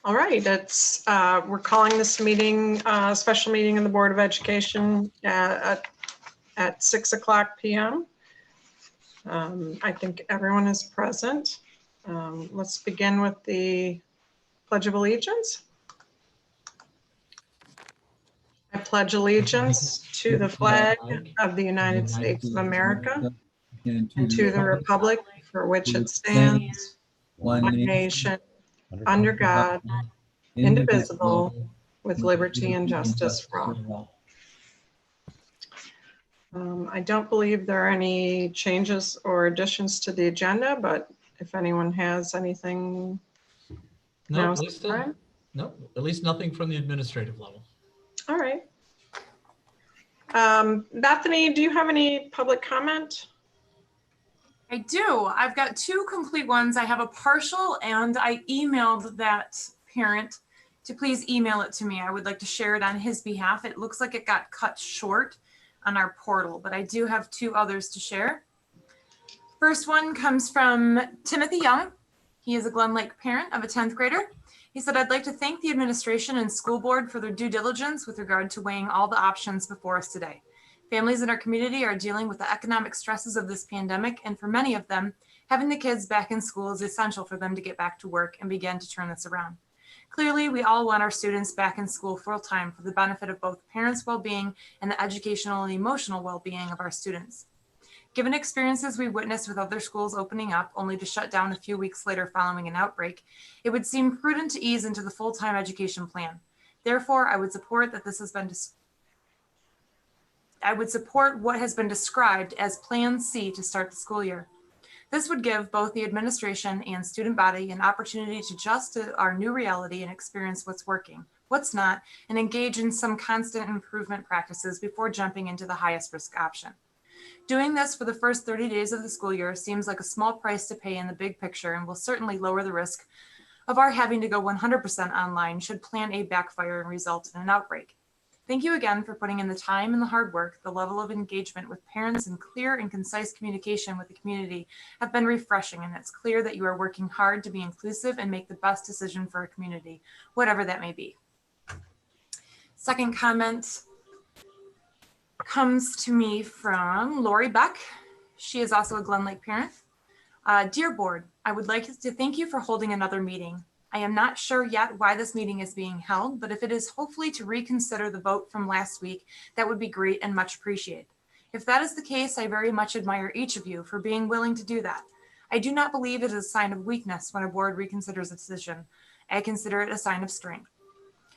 All right, we're calling this meeting, special meeting of the Board of Education at 6:00 p.m. I think everyone is present. Let's begin with the Pledge of Allegiance. I pledge allegiance to the flag of the United States of America and to the republic for which it stands, one nation, under God, indivisible, with liberty and justice for all. I don't believe there are any changes or additions to the agenda, but if anyone has anything, No, now's the time. No, at least nothing from the administrative level. All right. Bethany, do you have any public comment? I do. I've got two complete ones. I have a partial, and I emailed that parent to please email it to me. I would like to share it on his behalf. It looks like it got cut short on our portal, but I do have two others to share. First one comes from Timothy Young. He is a Glen Lake parent of a 10th grader. He said, "I'd like to thank the administration and school board for their due diligence with regard to weighing all the options before us today. Families in our community are dealing with the economic stresses of this pandemic, and for many of them, having the kids back in school is essential for them to get back to work and begin to turn this around. Clearly, we all want our students back in school full-time for the benefit of both parents' well-being and the educational and emotional well-being of our students. Given experiences we witnessed with other schools opening up only to shut down a few weeks later following an outbreak, it would seem prudent to ease into the full-time education plan. Therefore, I would support what has been described as Plan C to start the school year. This would give both the administration and student body an opportunity to adjust to our new reality and experience what's working, what's not, and engage in some constant improvement practices before jumping into the highest risk option. Doing this for the first 30 days of the school year seems like a small price to pay in the big picture and will certainly lower the risk of our having to go 100% online should Plan A backfire and result in an outbreak. Thank you again for putting in the time and the hard work. The level of engagement with parents and clear and concise communication with the community have been refreshing, and it's clear that you are working hard to be inclusive and make the best decision for our community, whatever that may be." Second comment comes to me from Lori Beck. She is also a Glen Lake parent. "Dear board, I would like to thank you for holding another meeting. I am not sure yet why this meeting is being held, but if it is hopefully to reconsider the vote from last week, that would be great and much appreciated. If that is the case, I very much admire each of you for being willing to do that. I do not believe it is a sign of weakness when a board reconsiders a decision. I consider it a sign of strength.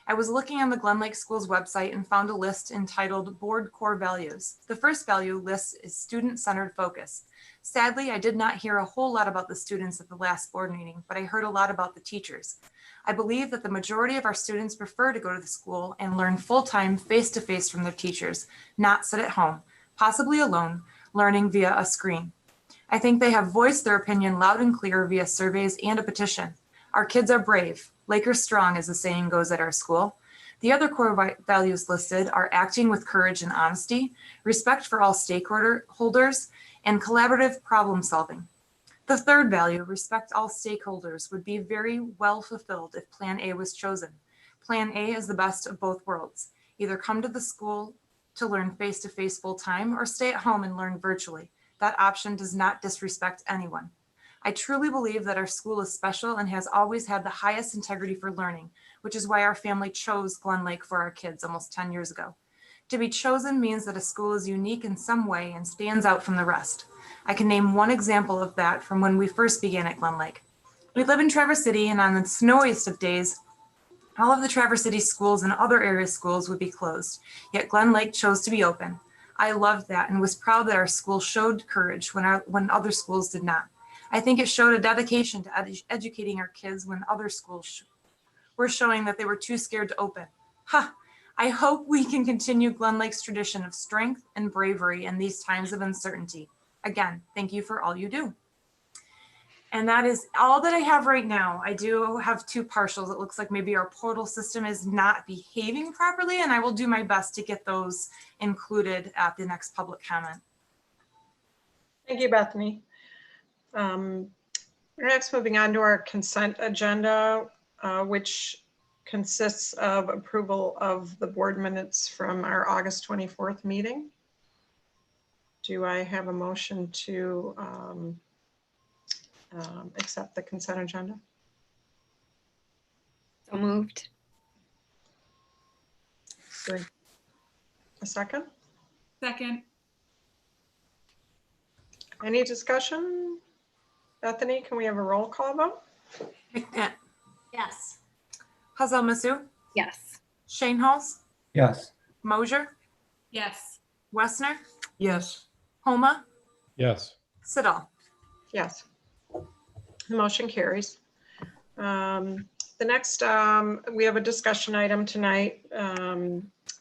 I was looking on the Glen Lake Schools website and found a list entitled Board Core Values. The first value list is student-centered focus. Sadly, I did not hear a whole lot about the students at the last board meeting, but I heard a lot about the teachers. I believe that the majority of our students prefer to go to the school and learn full-time, face-to-face from their teachers, not sit at home, possibly alone, learning via a screen. I think they have voiced their opinion loud and clear via surveys and a petition. Our kids are brave. Lakers strong, as the saying goes at our school. The other core values listed are acting with courage and honesty, respect for all stakeholders, and collaborative problem solving. The third value, respect all stakeholders, would be very well fulfilled if Plan A was chosen. Plan A is the best of both worlds. Either come to the school to learn face-to-face full-time or stay at home and learn virtually. That option does not disrespect anyone. I truly believe that our school is special and has always had the highest integrity for learning, which is why our family chose Glen Lake for our kids almost 10 years ago. To be chosen means that a school is unique in some way and stands out from the rest. I can name one example of that from when we first began at Glen Lake. We live in Traverse City, and on the snowiest of days, all of the Traverse City schools and other area schools would be closed, yet Glen Lake chose to be open. I loved that and was proud that our school showed courage when other schools did not. I think it showed a dedication to educating our kids when other schools were showing that they were too scared to open. I hope we can continue Glen Lake's tradition of strength and bravery in these times of uncertainty. Again, thank you for all you do." And that is all that I have right now. I do have two partials. It looks like maybe our portal system is not behaving properly, and I will do my best to get those included at the next public comment. Thank you, Bethany. Next, moving on to our consent agenda. which consists of approval of the board minutes from our August 24th meeting. Do I have a motion to accept the consent agenda? So moved. Good. A second? Second. Any discussion? Bethany, can we have a roll call vote? McNett, Yes. Hazel Masu, Yes. Shane Halls, Yes. Mosier, Yes. Westner, Yes. Homa, Yes. Siddall. Yes. The motion carries. The next, we have a discussion item tonight.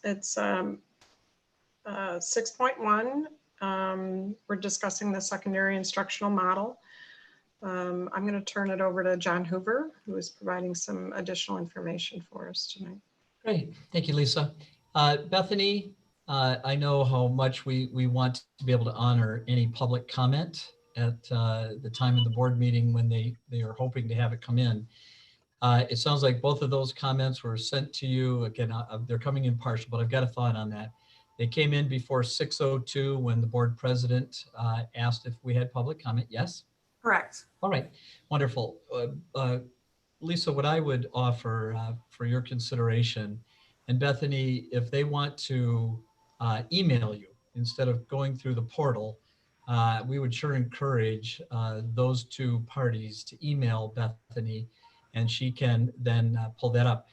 It's 6.1. We're discussing the secondary instructional model. I'm going to turn it over to John Hoover, who is providing some additional information for us tonight. Great. Thank you, Lisa. Bethany, I know how much we want to be able to honor any public comment at the time of the board meeting when they are hoping to have it come in. It sounds like both of those comments were sent to you. Again, they're coming in partial, but I've got a thought on that. They came in before 6:02 when the board president asked if we had public comment. Yes? Correct. All right, wonderful. Lisa, what I would offer for your consideration, and Bethany, if they want to email you instead of going through the portal, we would sure encourage those two parties to email Bethany, and she can then pull that up.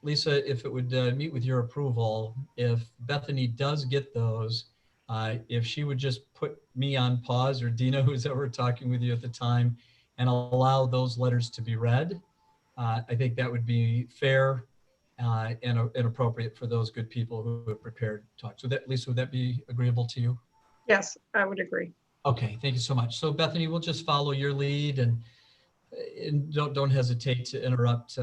Lisa, if it would meet with your approval, if Bethany does get those, if she would just put me on pause, or Dina, who's ever talking with you at the time, and allow those letters to be read, I think that would be fair and appropriate for those good people who have prepared to talk. So that, Lisa, would that be agreeable to you? Yes, I would agree. Okay, thank you so much. So Bethany, we'll just follow your lead, and don't hesitate to interrupt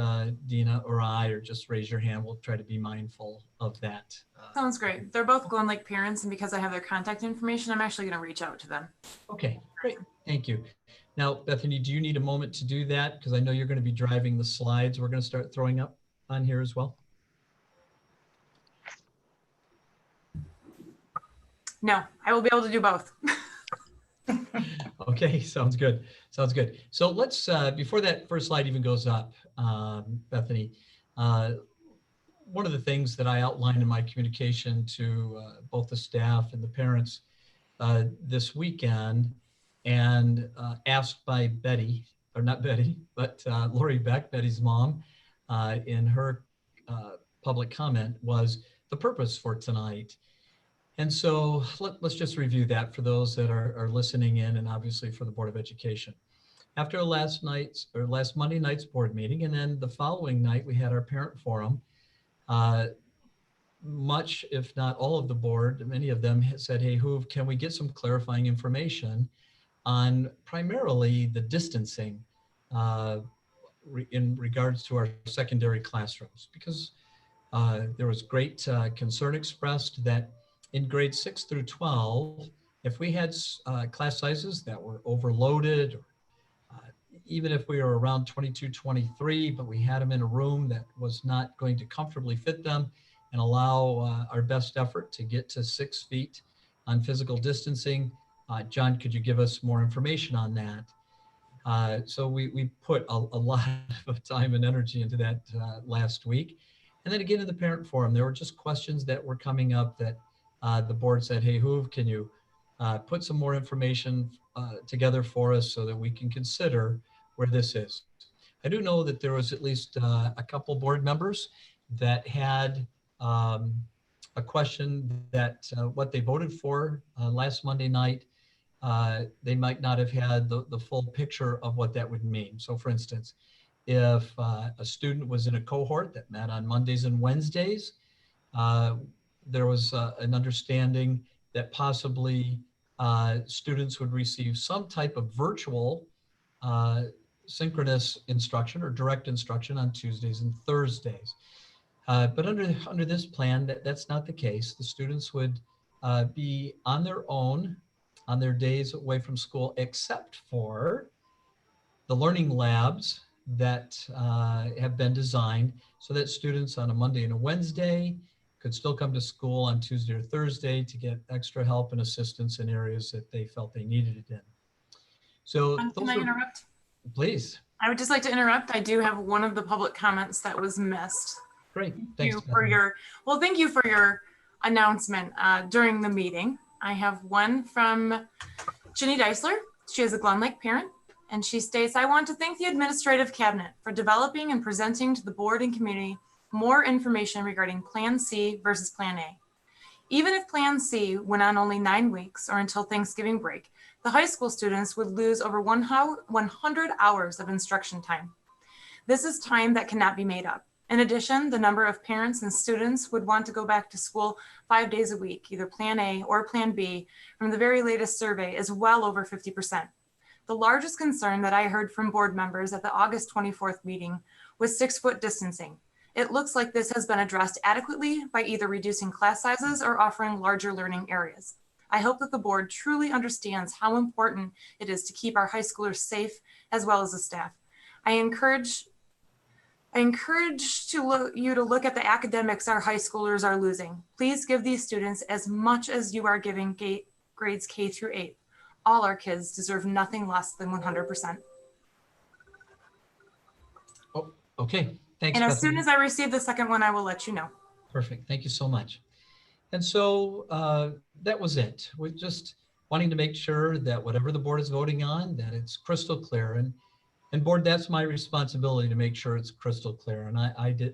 Dina or I, or just raise your hand. We'll try to be mindful of that. Sounds great. They're both Glen Lake parents, and because I have their contact information, I'm actually going to reach out to them. Okay, great. Thank you. Now, Bethany, do you need a moment to do that? Because I know you're going to be driving the slides we're going to start throwing up on here as well. No, I will be able to do both. Okay, sounds good. Sounds good. So let's, before that first slide even goes up, Bethany, one of the things that I outlined in my communication to both the staff and the parents this weekend, and asked by Betty, or not Betty, but Lori Beck, Betty's mom, in her public comment, was the purpose for tonight. And so let's just review that for those that are listening in, and obviously for the Board of Education. After last Monday night's board meeting, and then the following night, we had our parent forum. Much, if not all of the board, many of them said, hey, Hoove, can we get some clarifying information on primarily the distancing in regards to our secondary classrooms? Because there was great concern expressed that in grades 6 through 12, if we had class sizes that were overloaded, or even if we were around 22, 23, but we had them in a room that was not going to comfortably fit them and allow our best effort to get to 6 feet on physical distancing. John, could you give us more information on that? So we put a lot of time and energy into that last week. And then again, in the parent forum, there were just questions that were coming up that the board said, hey, Hoove, can you put some more information together for us so that we can consider where this is? I do know that there was at least a couple board members that had a question that what they voted for last Monday night, they might not have had the full picture of what that would mean. So for instance, if a student was in a cohort that met on Mondays and Wednesdays, there was an understanding that possibly students would receive some type of virtual synchronous instruction or direct instruction on Tuesdays and Thursdays. But under this plan, that's not the case. The students would be on their own on their days away from school, except for the learning labs that have been designed so that students on a Monday and a Wednesday could still come to school on Tuesday or Thursday to get extra help and assistance in areas that they felt they needed it in. So Can those I are, interrupt? please. I would just like to interrupt. I do have one of the public comments that was missed. Great. Thank Thanks, you for Bethany. your, well, thank you for your announcement during the meeting. I have one from Ginny Deisler. She is a Glen Lake parent, and she states, I want to thank the administrative cabinet for developing and presenting to the board and community more information regarding Plan C versus Plan A. Even if Plan C went on only 9 weeks or until Thanksgiving break, the high school students would lose over 100 hours of instruction time. This is time that cannot be made up. In addition, the number of parents and students would want to go back to school 5 days a week, either Plan A or Plan B, from the very latest survey is well over 50%. The largest concern that I heard from board members at the August 24th meeting was 6-foot distancing. It looks like this has been addressed adequately by either reducing class sizes or offering larger learning areas. I hope that the board truly understands how important it is to keep our high schoolers safe as well as the staff. I encourage you to look at the academics our high schoolers are losing. Please give these students as much as you are giving grades K through 8. All our kids deserve nothing less than 100%. Oh, okay. Thanks, And as Bethany. soon as I receive the second one, I will let you know. Perfect. Thank you so much. And so that was it. We're just wanting to make sure that whatever the board is voting on, that it's crystal clear. And board, that's my responsibility to make sure it's crystal clear. And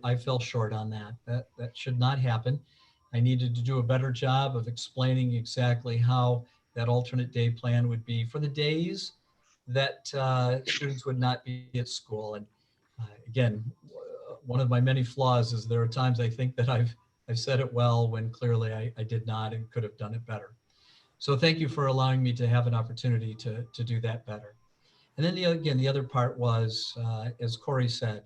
I fell short on that. That should not happen. I needed to do a better job of explaining exactly how that alternate day plan would be for the days that students would not be at school. And again, one of my many flaws is there are times I think that I've said it well when clearly I did not and could have done it better. So thank you for allowing me to have an opportunity to do that better. And then the other part was, as Corey said,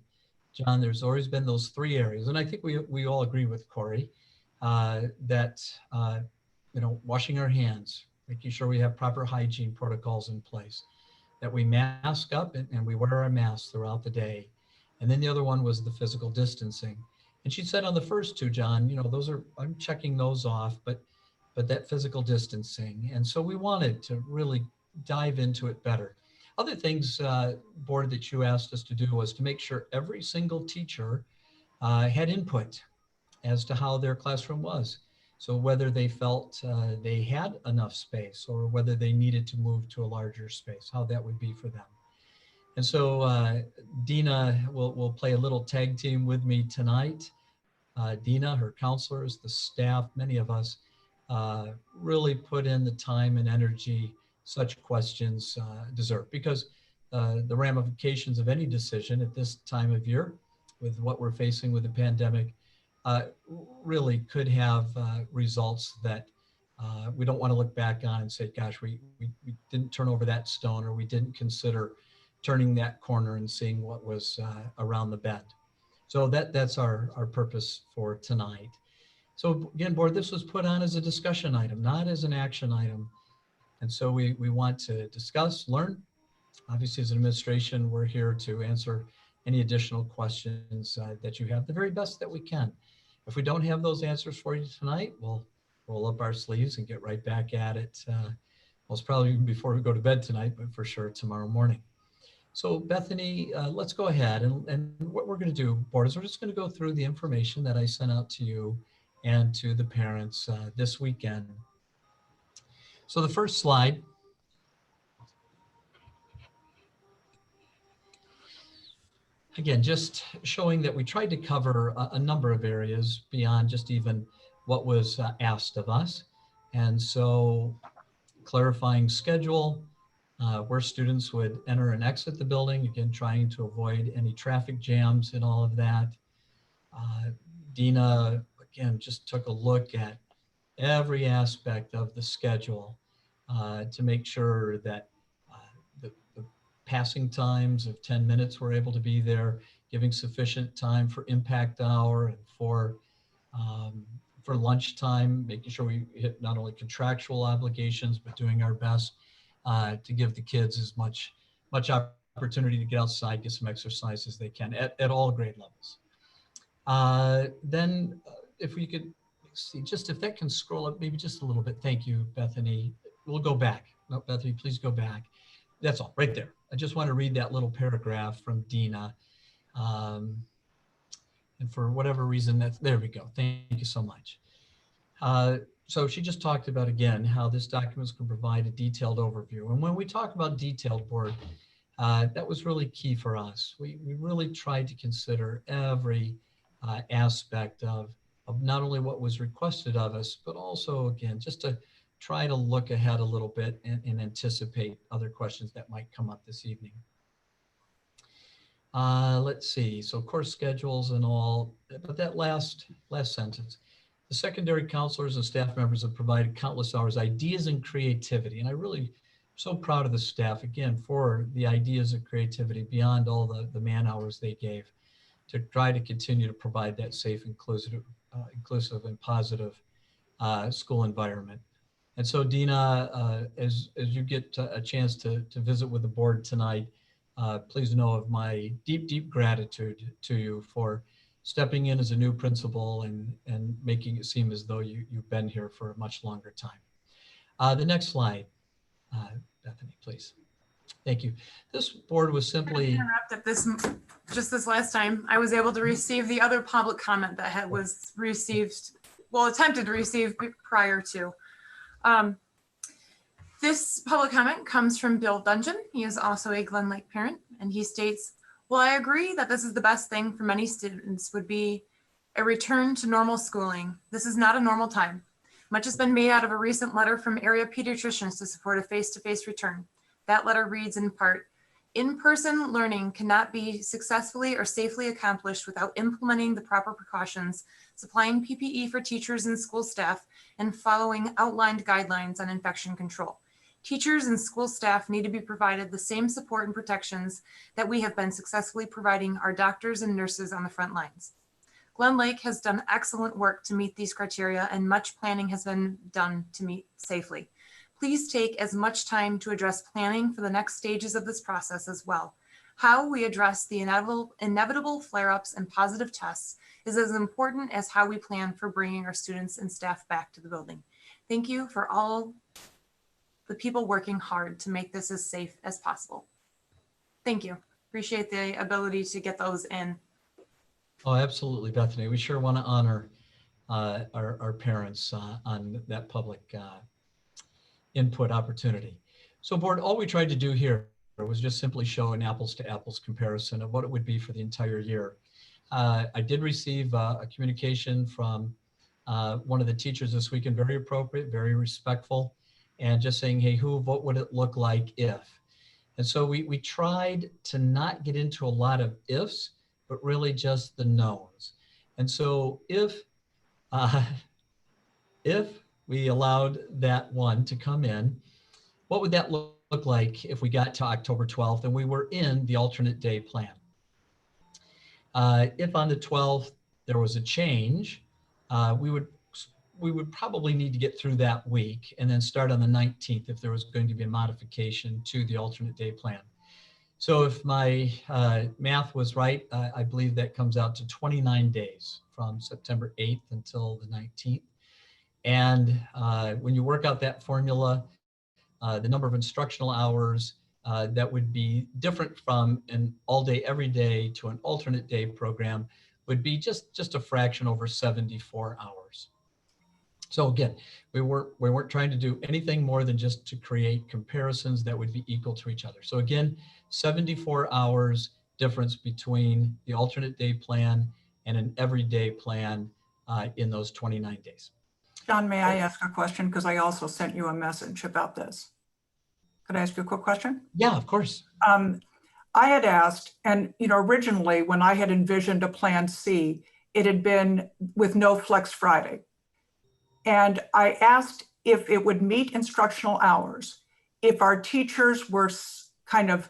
John, there's always been those 3 areas. And I think we all agree with Corey that, washing our hands, making sure we have proper hygiene protocols in place, that we mask up and we wear our masks throughout the day. And then the other one was the physical distancing. And she said on the first 2, John, I'm checking those off, but that physical distancing. And so we wanted to really dive into it better. Other things, board, that you asked us to do was to make sure every single teacher had input as to how their classroom was. So whether they felt they had enough space or whether they needed to move to a larger space, how that would be for them. And so Dina will play a little tag team with me tonight. Dina, her counselors, the staff, many of us really put in the time and energy such questions deserve, because the ramifications of any decision at this time of year with what we're facing with the pandemic really could have results that we don't want to look back on and say, gosh, we didn't turn over that stone, or we didn't consider turning that corner and seeing what was around the bend. So that's our purpose for tonight. So again, board, this was put on as a discussion item, not as an action item. And so we want to discuss, learn. Obviously, as an administration, we're here to answer any additional questions that you have, the very best that we can. If we don't have those answers for you tonight, we'll roll up our sleeves and get right back at it. Most probably even before we go to bed tonight, but for sure tomorrow morning. So Bethany, let's go ahead. And what we're going to do, board, is we're just going to go through the information that I sent out to you and to the parents this weekend. So the first slide, again, just showing that we tried to cover a number of areas beyond just even what was asked of us. And so clarifying schedule, where students would enter and exit the building, again, trying to avoid any traffic jams and all of that. Dina, again, just took a look at every aspect of the schedule to make sure that the passing times of 10 minutes were able to be there, giving sufficient time for impact hour and for lunchtime, making sure we hit not only contractual obligations, but doing our best to give the kids as much opportunity to get outside, get some exercise as they can at all grade levels. Then if we could see, just if that can scroll up maybe just a little bit. Thank you, Bethany. We'll go back. No, Bethany, please go back. That's all right there. I just want to read that little paragraph from Dina. And for whatever reason, there we go. Thank you so much. So she just talked about, again, how this document can provide a detailed overview. And when we talk about detailed, board, that was really key for us. We really tried to consider every aspect of not only what was requested of us, but also, again, just to try to look ahead a little bit and anticipate other questions that might come up this evening. Let's see, so course schedules and all, but that last sentence, the secondary counselors and staff members have provided countless hours, ideas and creativity. And I really so proud of the staff, again, for the ideas and creativity beyond all the man hours they gave to try to continue to provide that safe, inclusive and positive school environment. And so Dina, as you get a chance to visit with the board tonight, please know of my deep, deep gratitude to you for stepping in as a new principal and making it seem as though you've been here for a much longer time. The next slide, Bethany, please. Thank you. This board was simply— interrupt at this last time, I was able to receive the other public comment that was received, well, attempted to receive prior to. This public comment comes from Bill Dungeon. He is also a Glen Lake parent, and he states, "Well, I agree that this is the best thing for many students would be a return to normal schooling. This is not a normal time. Much has been made out of a recent letter from area pediatricians to support a face-to-face return. That letter reads in part, in-person learning cannot be successfully or safely accomplished without implementing the proper precautions, supplying PPE for teachers and school staff, and following outlined guidelines on infection control. Teachers and school staff need to be provided the same support and protections that we have been successfully providing our doctors and nurses on the front lines. Glen Lake has done excellent work to meet these criteria, and much planning has been done to meet safely. Please take as much time to address planning for the next stages of this process as well. How we address the inevitable flare-ups and positive tests is as important as how we plan for bringing our students and staff back to the building. Thank you for all the people working hard to make this as safe as possible." Thank you. Appreciate the ability to get those in. Oh, absolutely, Bethany. We sure want to honor our parents on that public input opportunity. So board, all we tried to do here was just simply show an apples to apples comparison of what it would be for the entire year. I did receive a communication from one of the teachers this weekend, very appropriate, very respectful, and just saying, hey, what would it look like if? And so we tried to not get into a lot of ifs, but really just the knowns. And so if we allowed that one to come in, what would that look like if we got to October 12th and we were in the alternate day plan? If on the 12th there was a change, we would probably need to get through that week and then start on the 19th if there was going to be a modification to the alternate day plan. So if my math was right, I believe that comes out to 29 days from September 8th until the 19th. And when you work out that formula, the number of instructional hours that would be different from an all day, every day to an alternate day program would be just a fraction over 74 hours. So again, we weren't trying to do anything more than just to create comparisons that would be equal to each other. So again, 74 hours difference between the alternate day plan and an everyday plan in those 29 days. John, may I ask a question? Because I also sent you a message about this. Could I ask you a quick question? Yeah, of course. I had asked, and originally when I had envisioned a plan C, it had been with no Flex Friday. And I asked if it would meet instructional hours, if our teachers were kind of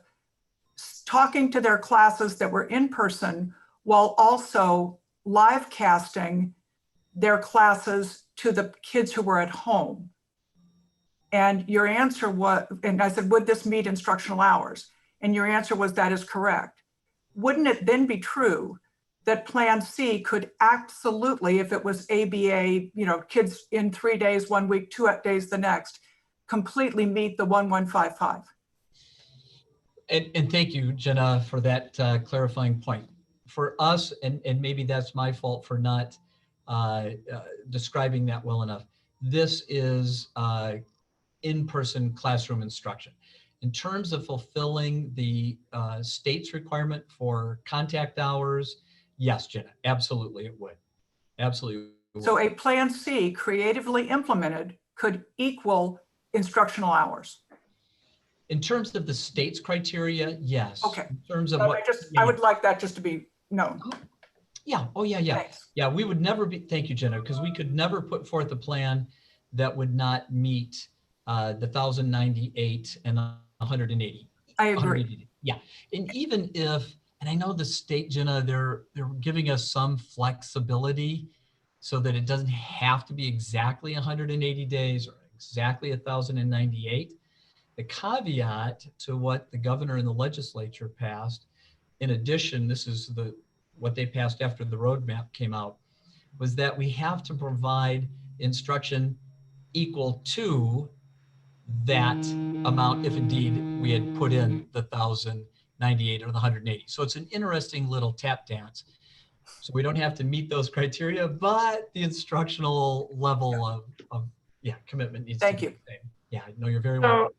talking to their classes that were in person while also live casting their classes to the kids who were at home. And your answer was, and I said, would this meet instructional hours? and your answer was that is correct, wouldn't it then be true that Plan C could absolutely, if it was ABA, kids in 3 days, 1 week, 2 days the next, completely meet the 1155? And thank you, Jenna, for that clarifying point. For us, and maybe that's my fault for not describing that well enough, this is in-person classroom instruction. In terms of fulfilling the state's requirement for contact hours, yes, Jenna, absolutely it would. Absolutely. So a Plan C creatively implemented could equal instructional hours. In terms of the state's criteria, yes. Okay. In terms of But what I would like that just to be known. Yeah. Oh, yeah, yeah. Thanks. Yeah, we would never be, thank you, Jenna, because we could never put forth a plan that would not meet the 1,098 and 180. I agree. 180. Yeah. And even if, and I know the state, Jenna, they're giving us some flexibility so that it doesn't have to be exactly 180 days or exactly 1,098. The caveat to what the governor and the legislature passed, in addition, this is what they passed after the roadmap came out, was that we have to provide instruction equal to that amount if indeed we had put in the 1,098 or the 180. So it's an interesting little tap dance. So we don't have to meet those criteria, but the instructional level of commitment needs to be the same. Yeah, no, you're very welcome.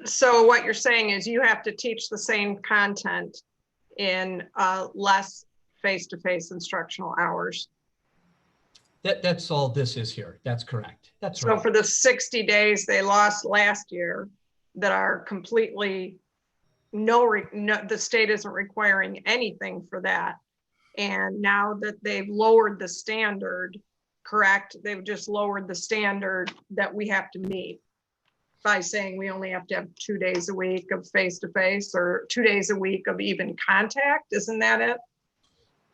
So what you're saying is you have to teach the same content in less face-to-face instructional hours. That's all this is here. That's correct. That's so right. For the 60 days they lost last year that are completely the state isn't requiring anything for that. And now that they've lowered the standard, correct? They've just lowered the standard that we have to meet by saying we only have to have 2 days a week of face-to-face or 2 days a week of even contact. Isn't that it?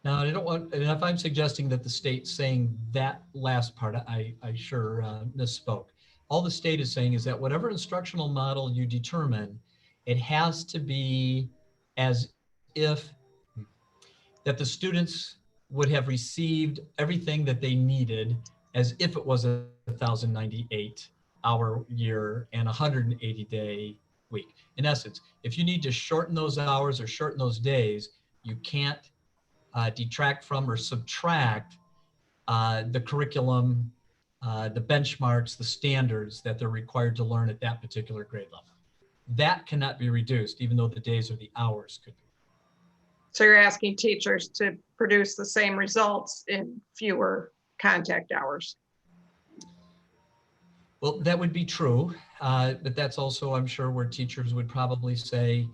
Now, I don't want, and if I'm suggesting that the state's saying that last part, I sure misspoke. All the state is saying is that whatever instructional model you determine, it has to be as if that the students would have received everything that they needed as if it was a 1,098 hour year and 180 day week. In essence, if you need to shorten those hours or shorten those days, you can't detract from or subtract the curriculum, the benchmarks, the standards that they're required to learn at that particular grade level. That cannot be reduced, even though the days or the hours could be. So you're asking teachers to produce the same results in fewer contact hours. Well, that would be true, but that's also, I'm sure, where teachers would probably say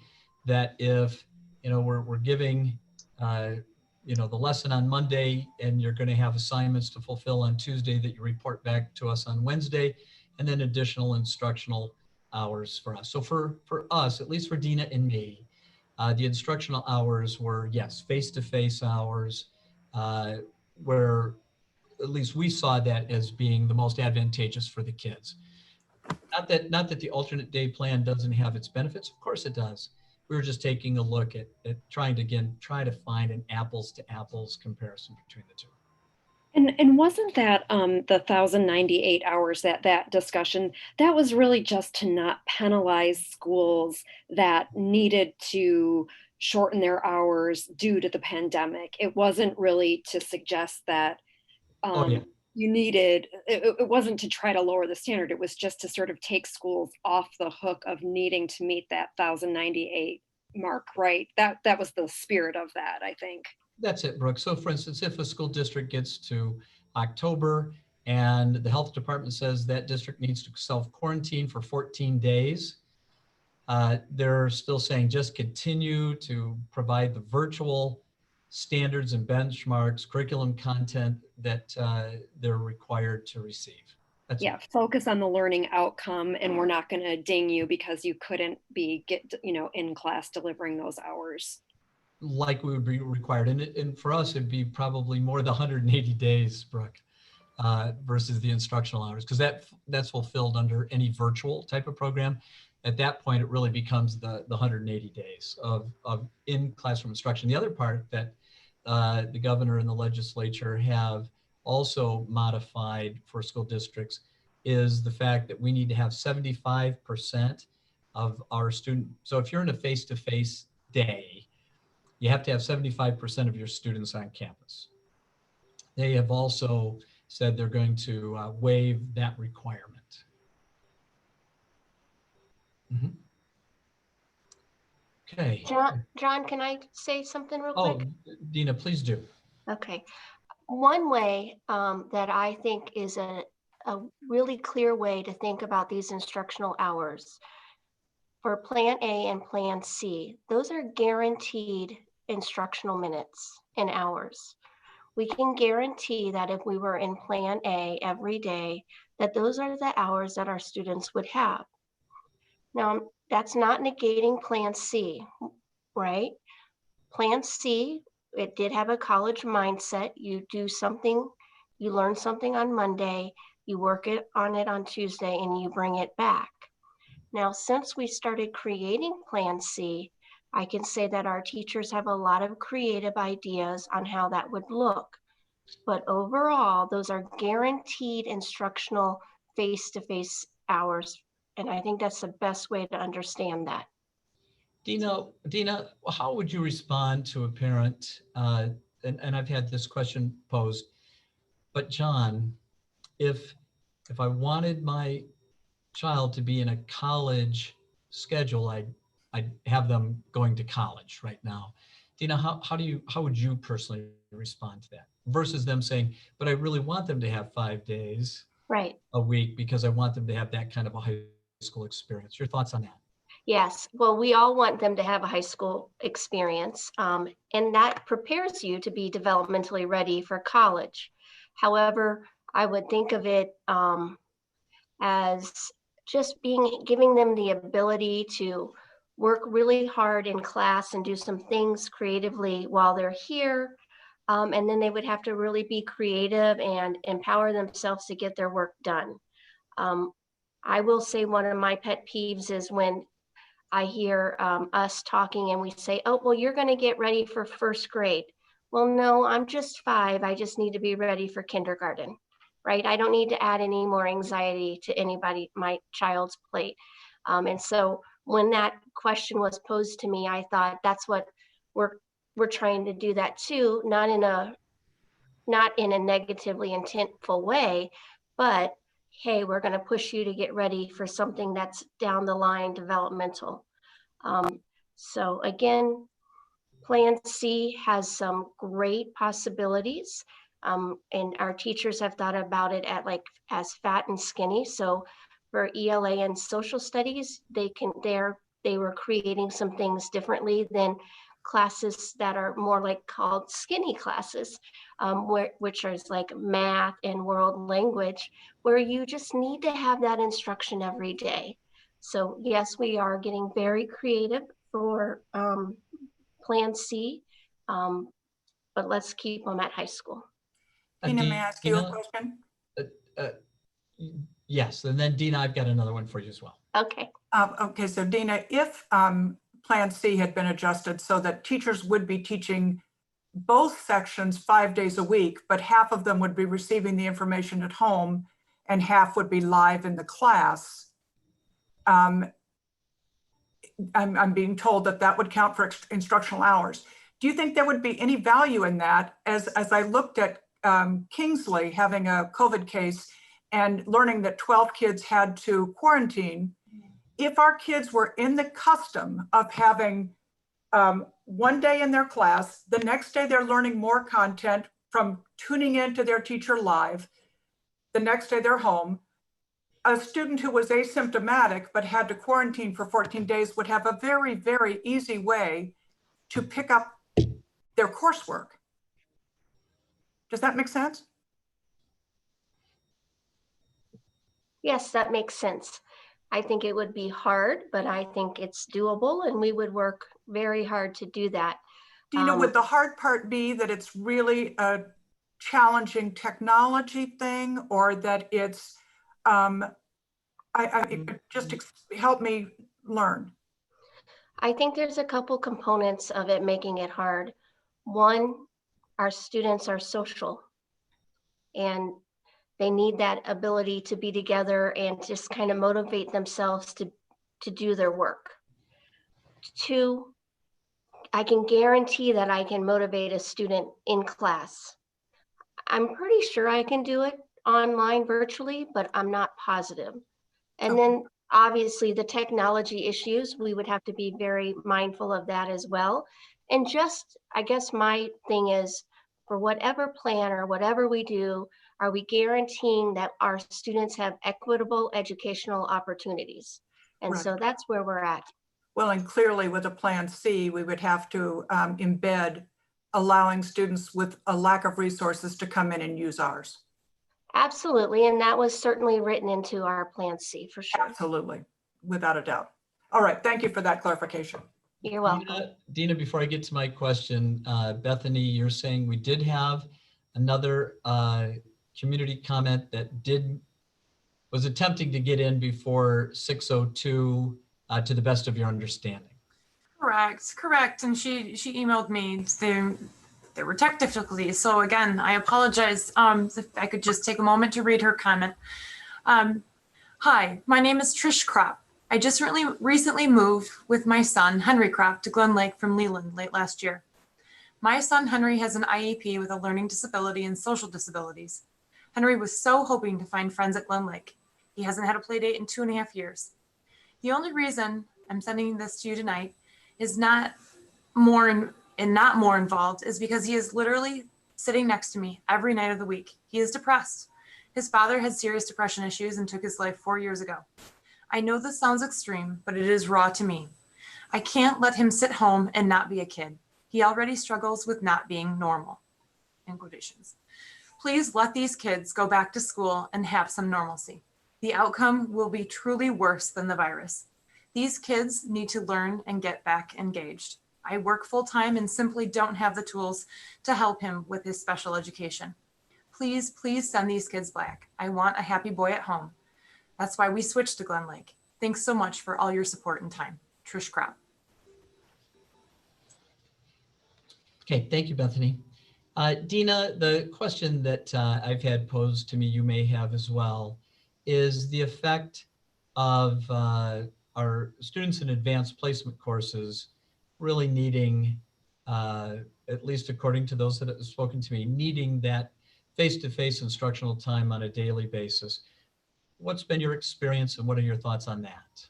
that if, we're giving, the lesson on Monday and you're going to have assignments to fulfill on Tuesday that you report back to us on Wednesday, and then additional instructional hours for us. So for us, at least for Dina and me, the instructional hours were, yes, face-to-face hours, where at least we saw that as being the most advantageous for the kids. Not that the alternate day plan doesn't have its benefits. Of course it does. We were just taking a look at trying to, again, try to find an apples to apples comparison between the two. And wasn't that the 1,098 hours, that discussion, that was really just to not penalize schools that needed to shorten their hours due to the pandemic. It wasn't really to suggest that you needed, it wasn't to try to lower the standard. It was just to sort of take schools off the hook of needing to meet that 1,098 mark, right? That was the spirit of that, I think. That's it, Brooke. So for instance, if a school district gets to October and the health department says that district needs to self-quarantine for 14 days, they're still saying just continue to provide the virtual standards and benchmarks, curriculum content that they're required to receive. That's it. Focus on the learning outcome, and we're not going to ding you because you couldn't be in class delivering those hours. Like we would be required. And for us, it'd be probably more than 180 days, Brooke, versus the instructional hours, because that's fulfilled under any virtual type of program. at that point, it really becomes the 180 days of in-classroom instruction. The other part that the governor and the legislature have also modified for school districts is the fact that we need to have 75% of our student. So if you're in a face-to-face day, you have to have 75% of your students on campus. They have also said they're going to waive that requirement. Mhm. Okay. John, can I say something real Oh, quick? Dina, please do. Okay. One way that I think is a really clear way to think about these instructional hours for Plan A and Plan C, those are guaranteed instructional minutes and hours. We can guarantee that if we were in Plan A every day, that those are the hours that our students would have. Now, that's not negating Plan C, right? Plan C, it did have a college mindset. You do something, you learn something on Monday, you work on it on Tuesday, and you bring it back. Now, since we started creating Plan C, I can say that our teachers have a lot of creative ideas on how that would look. But overall, those are guaranteed instructional face-to-face hours. And I think that's the best way to understand that. Dina, how would you respond to a parent, and I've had this question posed, but John, if I wanted my child to be in a college schedule, I'd have them going to college right now. Dina, how would you personally respond to that versus them saying, but I really want them to have 5 days Right. a week because I want them to have that kind of a high school experience? Your thoughts on that? Yes, well, we all want them to have a high school experience, and that prepares you to be developmentally ready for college. However, I would think of it as just giving them the ability to work really hard in class and do some things creatively while they're here. And then they would have to really be creative and empower themselves to get their work done. I will say one of my pet peeves is when I hear us talking and we say, oh, well, you're going to get ready for first grade. Well, no, I'm just 5. I just need to be ready for kindergarten, right? I don't need to add any more anxiety to my child's plate. And so when that question was posed to me, I thought that's what we're trying to do that too, not in a negatively intentful way, but hey, we're going to push you to get ready for something that's down the line developmental. So again, Plan C has some great possibilities. And our teachers have thought about it as fat and skinny. So for ELA and social studies, they were creating some things differently than classes that are more like called skinny classes, which is like math and world language, where you just need to have that instruction every day. So yes, we are getting very creative for Plan C, but let's keep them at high school. Dina, may I ask you a Dina, question? Yes, and then Dina, I've got another one for you as well. Okay. Okay, so Dina, if Plan C had been adjusted so that teachers would be teaching both sections 5 days a week, but half of them would be receiving the information at home and half would be live in the class, I'm being told that that would count for instructional hours. Do you think there would be any value in that? As I looked at Kingsley having a COVID case and learning that 12 kids had to quarantine, if our kids were in the custom of having 1 day in their class, the next day they're learning more content from tuning into their teacher live, the next day they're home, a student who was asymptomatic but had to quarantine for 14 days would have a very, very easy way to pick up their coursework. Does that make sense? Yes, that makes sense. I think it would be hard, but I think it's doable and we would work very hard to do that. Dina, would the hard part be that it's really a challenging technology thing, or that it's, just help me learn? I think there's a couple components of it making it hard. One, our students are social and they need that ability to be together and just kind of motivate themselves to do their work. Two, I can guarantee that I can motivate a student in class. I'm pretty sure I can do it online virtually, but I'm not positive. And then obviously the technology issues, we would have to be very mindful of that as well. And just, I guess my thing is, for whatever plan or whatever we do, are we guaranteeing that our students have equitable educational opportunities? And Right. so that's where we're at. Well, and clearly with a Plan C, we would have to embed allowing students with a lack of resources to come in and use ours. Absolutely, and that was certainly written into our Plan C for sure. Absolutely, without a doubt. All right, thank you for that clarification. You're welcome. Dina, before I get to my question, Bethany, you're saying we did have another community comment that was attempting to get in before 6:02 to the best of your understanding. Correct. And she emailed me. There were tech difficulties. So again, I apologize. If I could just take a moment to read her comment. Hi, my name is Trish Kropp. I just recently moved with my son, Henry Kropp, to Glen Lake from Leland late last year. My son, Henry, has an IEP with a learning disability and social disabilities. Henry was so hoping to find friends at Glen Lake. He hasn't had a play date in 2.5 years. The only reason I'm sending this to you tonight is not more involved is because he is literally sitting next to me every night of the week. He is depressed. His father had serious depression issues and took his life 4 years ago. I know this sounds extreme, but it is raw to me. I can't let him sit home and not be a kid. He already struggles with not being normal, in quotations. Please let these kids go back to school and have some normalcy. The outcome will be truly worse than the virus. These kids need to learn and get back engaged. I work full-time and simply don't have the tools to help him with his special education. Please send these kids back. I want a happy boy at home. That's why we switched to Glen Lake. Thanks so much for all your support and time. Trish Kropp. Okay, thank you, Bethany. Dina, the question that I've had posed to me, you may have as well, is the effect of our students in advanced placement courses really needing, at least according to those that have spoken to me, needing that face-to-face instructional time on a daily basis. What's been your experience and what are your thoughts on that?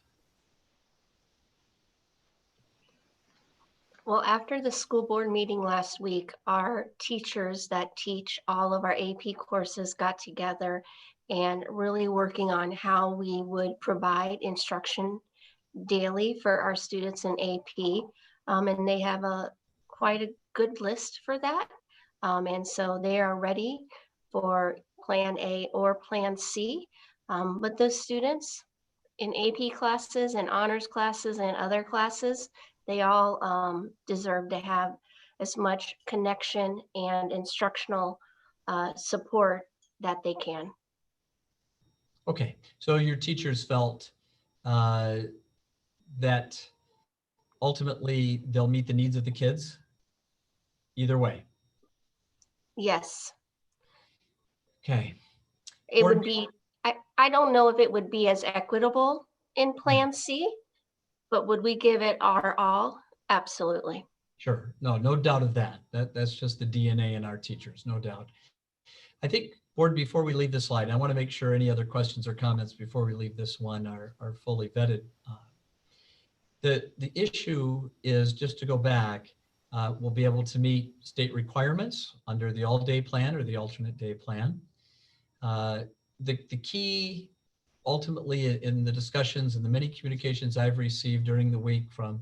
Well, after the school board meeting last week, our teachers that teach all of our AP courses got together and really working on how we would provide instruction daily for our students in AP. And they have quite a good list for that. And so they are ready for Plan A or Plan C. But those students in AP classes and honors classes and other classes, they all deserve to have as much connection and instructional support that they can. Okay, so your teachers felt that ultimately they'll meet the needs of the kids either way. Yes. Okay. It would be, I don't know if it would be as equitable in Plan C, but would we give it our all? Absolutely. Sure, no doubt of that. That's just the DNA in our teachers, no doubt. I think, board, before we leave this slide, I want to make sure any other questions or comments before we leave this one are fully vetted. The issue is, just to go back, we'll be able to meet state requirements under the all-day plan or the alternate day plan. The key ultimately in the discussions and the many communications I've received during the week from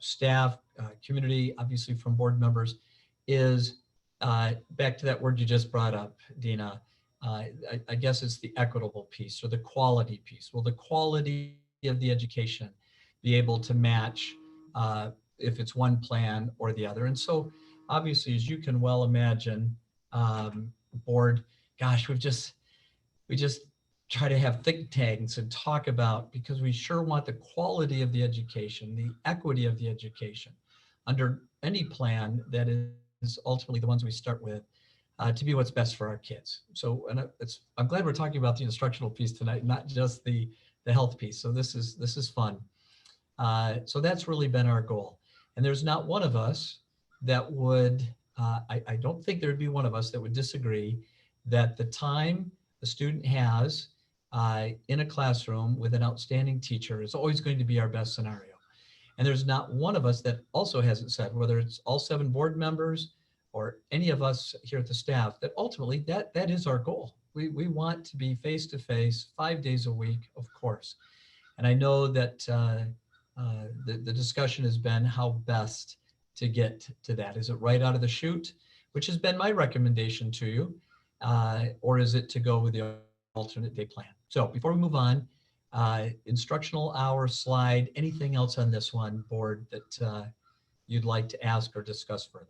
staff, community, obviously from board members, is back to that word you just brought up, Dina. I guess it's the equitable piece or the quality piece. Will the quality of the education be able to match if it's one plan or the other? And so obviously, as you can well imagine, board, gosh, we just try to have think tanks and talk about, because we sure want the quality of the education, the equity of the education under any plan that is ultimately the ones we start with, to be what's best for our kids. So, and I'm glad we're talking about the instructional piece tonight, not just the health piece. So this is fun. So that's really been our goal. And there's not one of us that would, I don't think there'd be one of us that would disagree that the time the student has in a classroom with an outstanding teacher is always going to be our best scenario. And there's not one of us that also hasn't said, whether it's all 7 board members or any of us here at the staff, that ultimately that is our goal. We want to be face-to-face 5 days a week, of course. And I know that the discussion has been how best to get to that. Is it right out of the chute, which has been my recommendation to you, or is it to go with the alternate day plan? So before we move on, instructional hour slide, anything else on this one, board, that you'd like to ask or discuss further?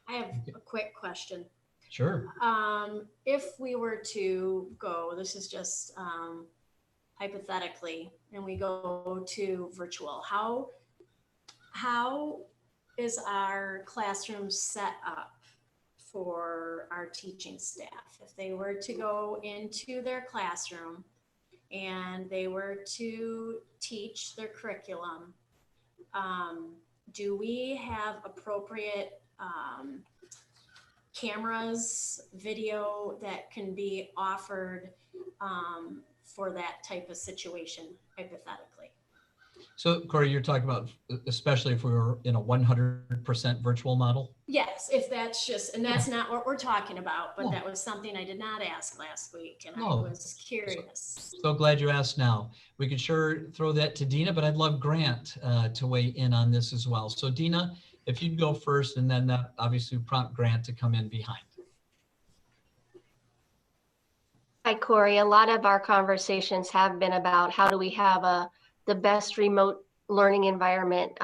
I have a quick question. Sure. If we were to go, this is just hypothetically, and we go to virtual, how is our classroom set up for our teaching staff? If they were to go into their classroom and they were to teach their curriculum, do we have appropriate cameras, video that can be offered for that type of situation, hypothetically? So Corey, you're talking about especially if we were in a 100% virtual model? Yes, if that's just, and that's not what we're talking about, but No. that was something I did not ask last week, and I No. was curious. So glad you asked now. We could sure throw that to Dina, but I'd love Grant to weigh in on this as well. So Dina, if you'd go first, and then that obviously prompt Grant to come in behind. Hi, Corey. A lot of our conversations have been about how do we have the best remote learning environment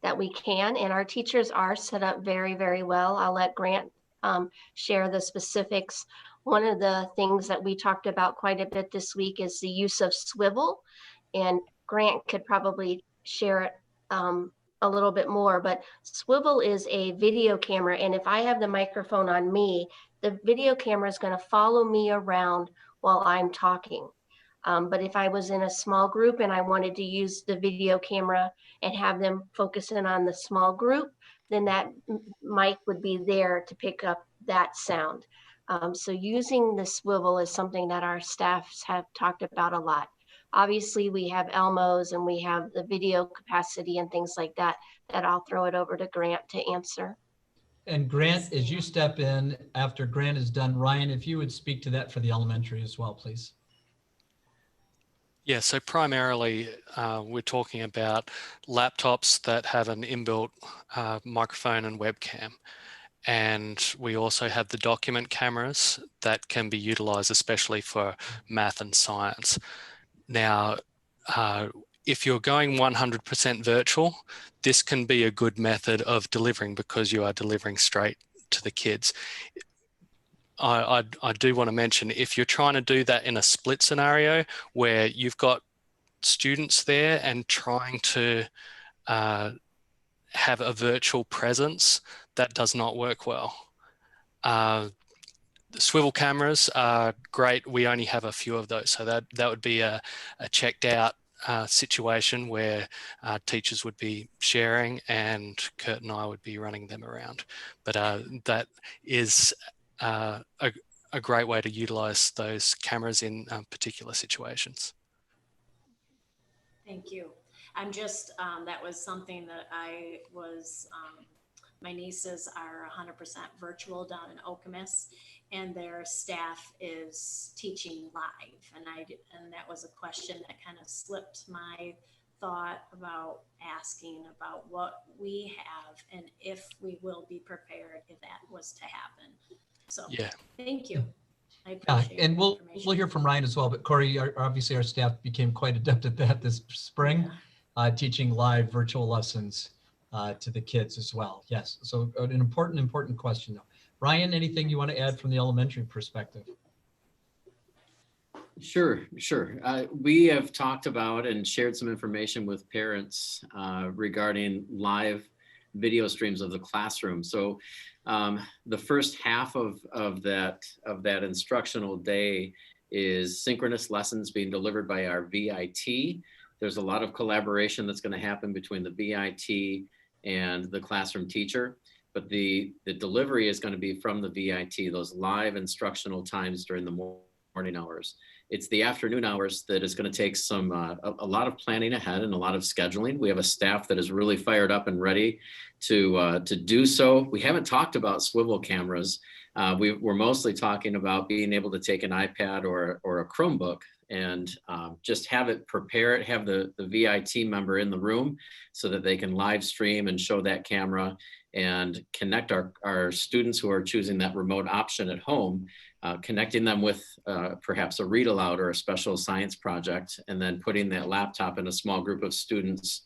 that we can, and our teachers are set up very, very well. I'll let Grant share the specifics. One of the things that we talked about quite a bit this week is the use of swivel, and Grant could probably share it a little bit more, but swivel is a video camera, and if I have the microphone on me, the video camera is going to follow me around while I'm talking. But if I was in a small group and I wanted to use the video camera and have them focus in on the small group, then that mic would be there to pick up that sound. So using the swivel is something that our staffs have talked about a lot. Obviously, we have Elmos and we have the video capacity and things like that, that I'll throw it over to Grant to answer. And Grant, as you step in after Grant is done, Ryan, if you would speak to that for the elementary as well, please. Yeah, so primarily we're talking about laptops that have an inbuilt microphone and webcam. And we also have the document cameras that can be utilized especially for math and science. Now, if you're going 100% virtual, this can be a good method of delivering because you are delivering straight to the kids. I do want to mention, if you're trying to do that in a split scenario where you've got students there and trying to have a virtual presence, that does not work well. The swivel cameras are great. We only have a few of those. So that would be a checked out situation where teachers would be sharing and Kurt and I would be running them around. But that is a great way to utilize those cameras in particular situations. Thank you. I'm just, that was something that I was, my nieces are 100% virtual down in Okemos, and their staff is teaching live. And that was a question that kind of slipped my thought about asking about what we have and if we will be prepared if that was to happen. So yeah, thank you. I appreciate and we'll hear from Ryan as well, but Corey, obviously our staff became quite adept at that this spring, teaching live virtual lessons to the kids as well. Yes, so an important question though. Ryan, anything you want to add from the elementary perspective? Sure. We have talked about and shared some information with parents regarding live video streams of the classroom. So the first half of that instructional day is synchronous lessons being delivered by our VIT. There's a lot of collaboration that's going to happen between the VIT and the classroom teacher, but the delivery is going to be from the VIT, those live instructional times during the morning hours. It's the afternoon hours that is going to take some a lot of planning ahead and a lot of scheduling. We have a staff that is really fired up and ready to do so. We haven't talked about swivel cameras. We're mostly talking about being able to take an iPad or a Chromebook and just have it prepared, have the VIT member in the room so that they can live stream and show that camera and connect our students who are choosing that remote option at home, connecting them with perhaps a read aloud or a special science project, and then putting that laptop in a small group of students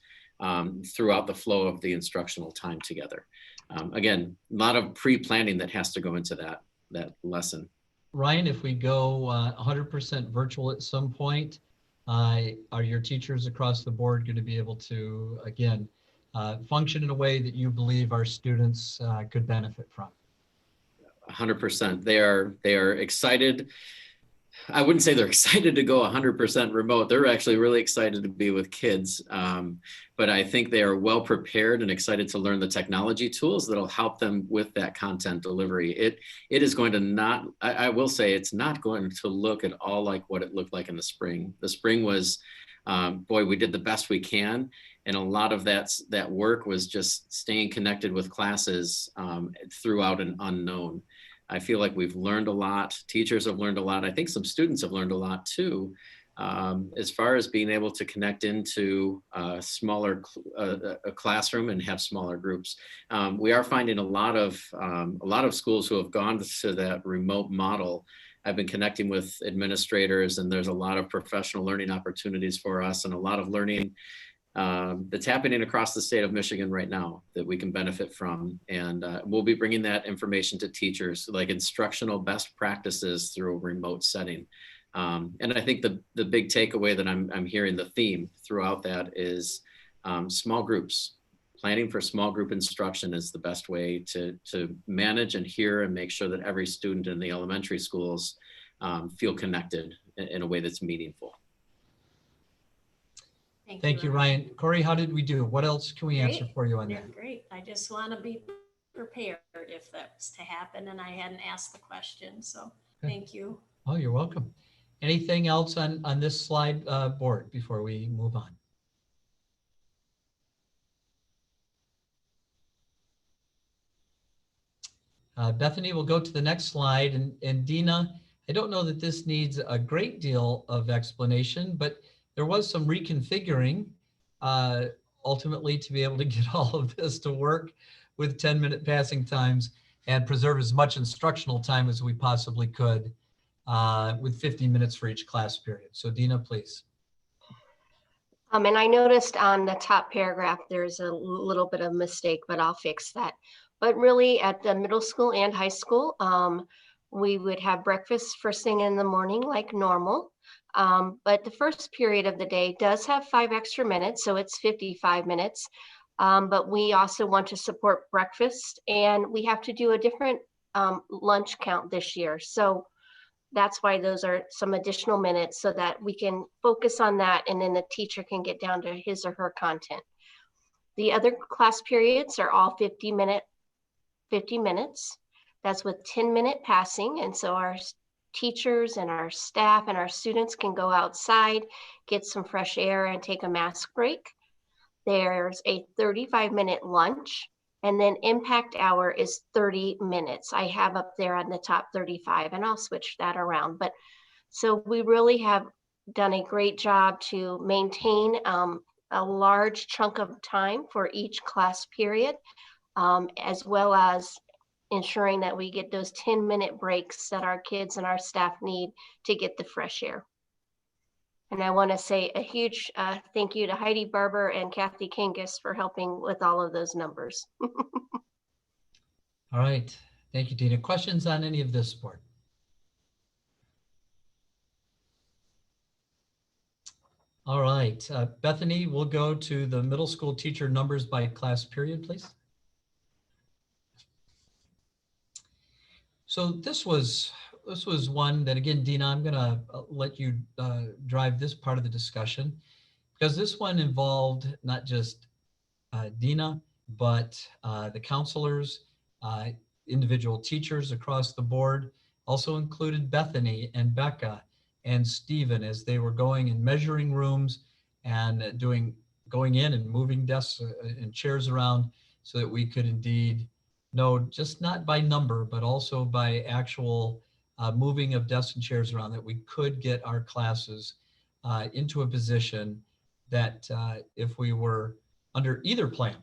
throughout the flow of the instructional time together. Again, a lot of pre-planning that has to go into that lesson. Ryan, if we go 100% virtual at some point, are your teachers across the board going to be able to, again, function in a way that you believe our students could benefit from? 100%. They are excited. I wouldn't say they're excited to go 100% remote. They're actually really excited to be with kids. But I think they are well prepared and excited to learn the technology tools that'll help them with that content delivery. It is going to not, I will say it's not going to look at all like what it looked like in the spring. The spring was, boy, we did the best we can. And a lot of that work was just staying connected with classes throughout an unknown. I feel like we've learned a lot. Teachers have learned a lot. I think some students have learned a lot too, as far as being able to connect into a smaller classroom and have smaller groups. We are finding a lot of schools who have gone to that remote model. I've been connecting with administrators, and there's a lot of professional learning opportunities for us and a lot of learning that's happening across the state of Michigan right now that we can benefit from. And we'll be bringing that information to teachers, like instructional best practices through a remote setting. And I think the big takeaway that I'm hearing, the theme throughout that is small groups. Planning for small group instruction is the best way to manage and hear and make sure that every student in the elementary schools feel connected in a way that's meaningful. Thank you, Ryan. Corey, how did we do? What else can we answer for you on that? Great. I just want to be prepared if that was to happen, and I hadn't asked the question, so thank you. Oh, you're welcome. Anything else on this slide board before we move on? Bethany will go to the next slide, and Dina, I don't know that this needs a great deal of explanation, but there was some reconfiguring ultimately to be able to get all of this to work with 10-minute passing times and preserve as much instructional time as we possibly could with 50 minutes for each class period. So Dina, please. And I noticed on the top paragraph, there's a little bit of mistake, but I'll fix that. But really at the middle school and high school, we would have breakfast first thing in the morning like normal. But the first period of the day does have 5 extra minutes, so it's 55 minutes. But we also want to support breakfast, and we have to do a different lunch count this year. So that's why those are some additional minutes so that we can focus on that, and then the teacher can get down to his or her content. The other class periods are all 50 minutes. That's with 10-minute passing. And so our teachers and our staff and our students can go outside, get some fresh air and take a mask break. There's a 35-minute lunch, and then impact hour is 30 minutes. I have up there on the top 35, and I'll switch that around. But so we really have done a great job to maintain a large chunk of time for each class period, as well as ensuring that we get those 10-minute breaks that our kids and our staff need to get the fresh air. And I want to say a huge thank you to Heidi Barber and Kathy Kangas for helping with all of those numbers. All right. Thank you, Dina. Questions on any of this, board? All right, Bethany, we'll go to the middle school teacher numbers by class period, please. So this was one that, again, Dina, I'm gonna let you drive this part of the discussion, because this one involved not just Dina, but the counselors, individual teachers across the board, also included Bethany and Becca and Stephen as they were going and measuring rooms and going in and moving desks and chairs around so that we could indeed know, just not by number, but also by actual moving of desks and chairs around, that we could get our classes into a position that if we were under either plan,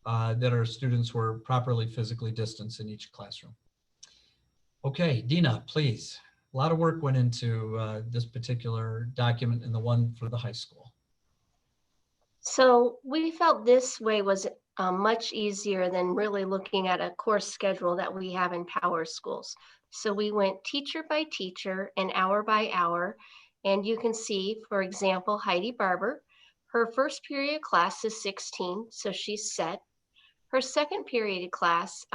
that our students were properly physically distanced in each classroom. Okay, Dina, please. A lot of work went into this particular document and the one for the high school. So we felt this way was much easier than really looking at a course schedule that we have in Power Schools. So we went teacher by teacher and hour by hour. And you can see, for example, Heidi Barber, her first period class is 16, so she's set. Her second period class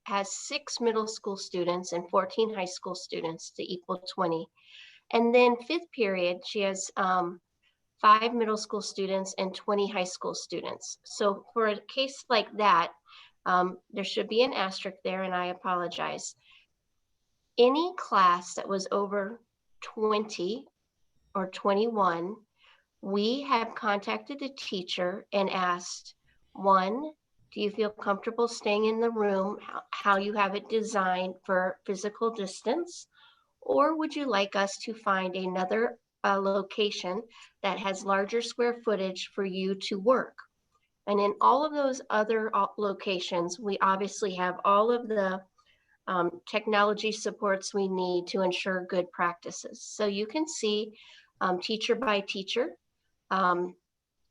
has 6 middle school students and 14 high school students to equal 20. And then fifth period, she has 5 middle school students and 20 high school students. So for a case like that, there should be an asterisk there, and I apologize. Any class that was over 20 or 21, we have contacted the teacher and asked, one, do you feel comfortable staying in the room, how you have it designed for physical distance? Or would you like us to find another location that has larger square footage for you to work? And in all of those other locations, we obviously have all of the technology supports we need to ensure good practices. So you can see teacher by teacher.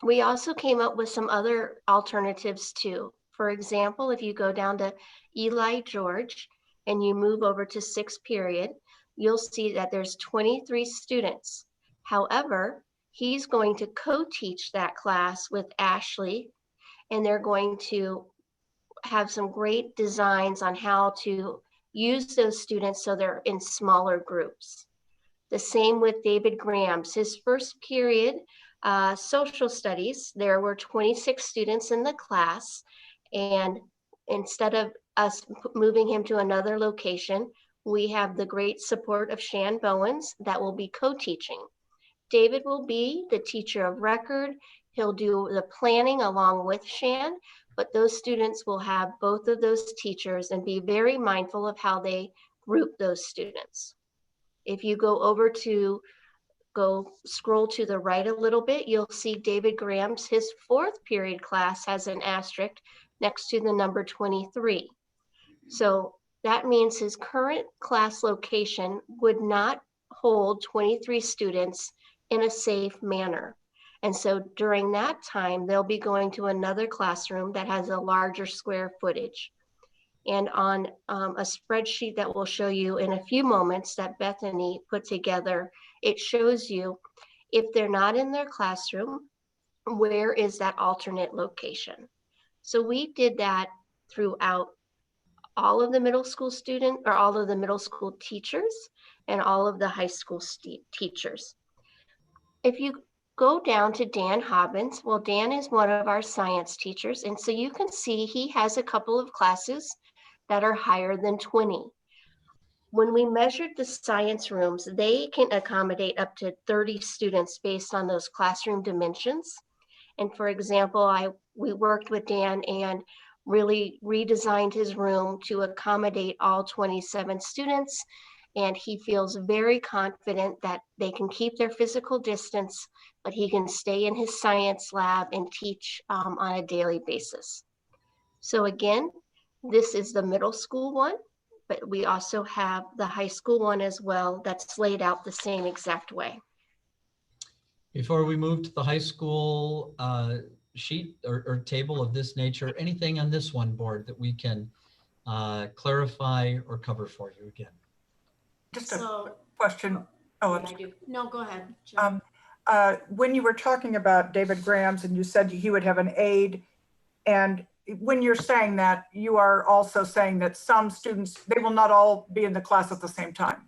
We also came up with some other alternatives too. For example, if you go down to Eli George and you move over to 6th period, you'll see that there's 23 students. However, he's going to co-teach that class with Ashley, and they're going to have some great designs on how to use those students so they're in smaller groups. The same with David Graham's. His first period, social studies, there were 26 students in the class, and instead of us moving him to another location, we have the great support of Shan Bowens that will be co-teaching. David will be the teacher of record. He'll do the planning along with Shan, but those students will have both of those teachers and be very mindful of how they group those students. If you scroll to the right a little bit, you'll see David Graham's, his 4th period class has an asterisk next to the number 23. So that means his current class location would not hold 23 students in a safe manner. And so during that time, they'll be going to another classroom that has a larger square footage. And on a spreadsheet that we'll show you in a few moments that Bethany put together, it shows you if they're not in their classroom, where is that alternate location? So we did that throughout all of the middle school students, or all of the middle school teachers and all of the high school teachers. If you go down to Dan Hobbins, well, Dan is one of our science teachers. And so you can see he has a couple of classes that are higher than 20. When we measured the science rooms, they can accommodate up to 30 students based on those classroom dimensions. And for example, we worked with Dan and really redesigned his room to accommodate all 27 students. And he feels very confident that they can keep their physical distance, but he can stay in his science lab and teach on a daily basis. So again, this is the middle school one, but we also have the high school one as well that's laid out the same exact way. Before we move to the high school sheet or table of this nature, anything on this one, board, that we can clarify or cover for you again. Just a So, question. Oh, I do. No, go ahead. Jen. when you were talking about David Graham's and you said he would have an aide, and when you're saying that, you are also saying that some students, they will not all be in the class at the same time.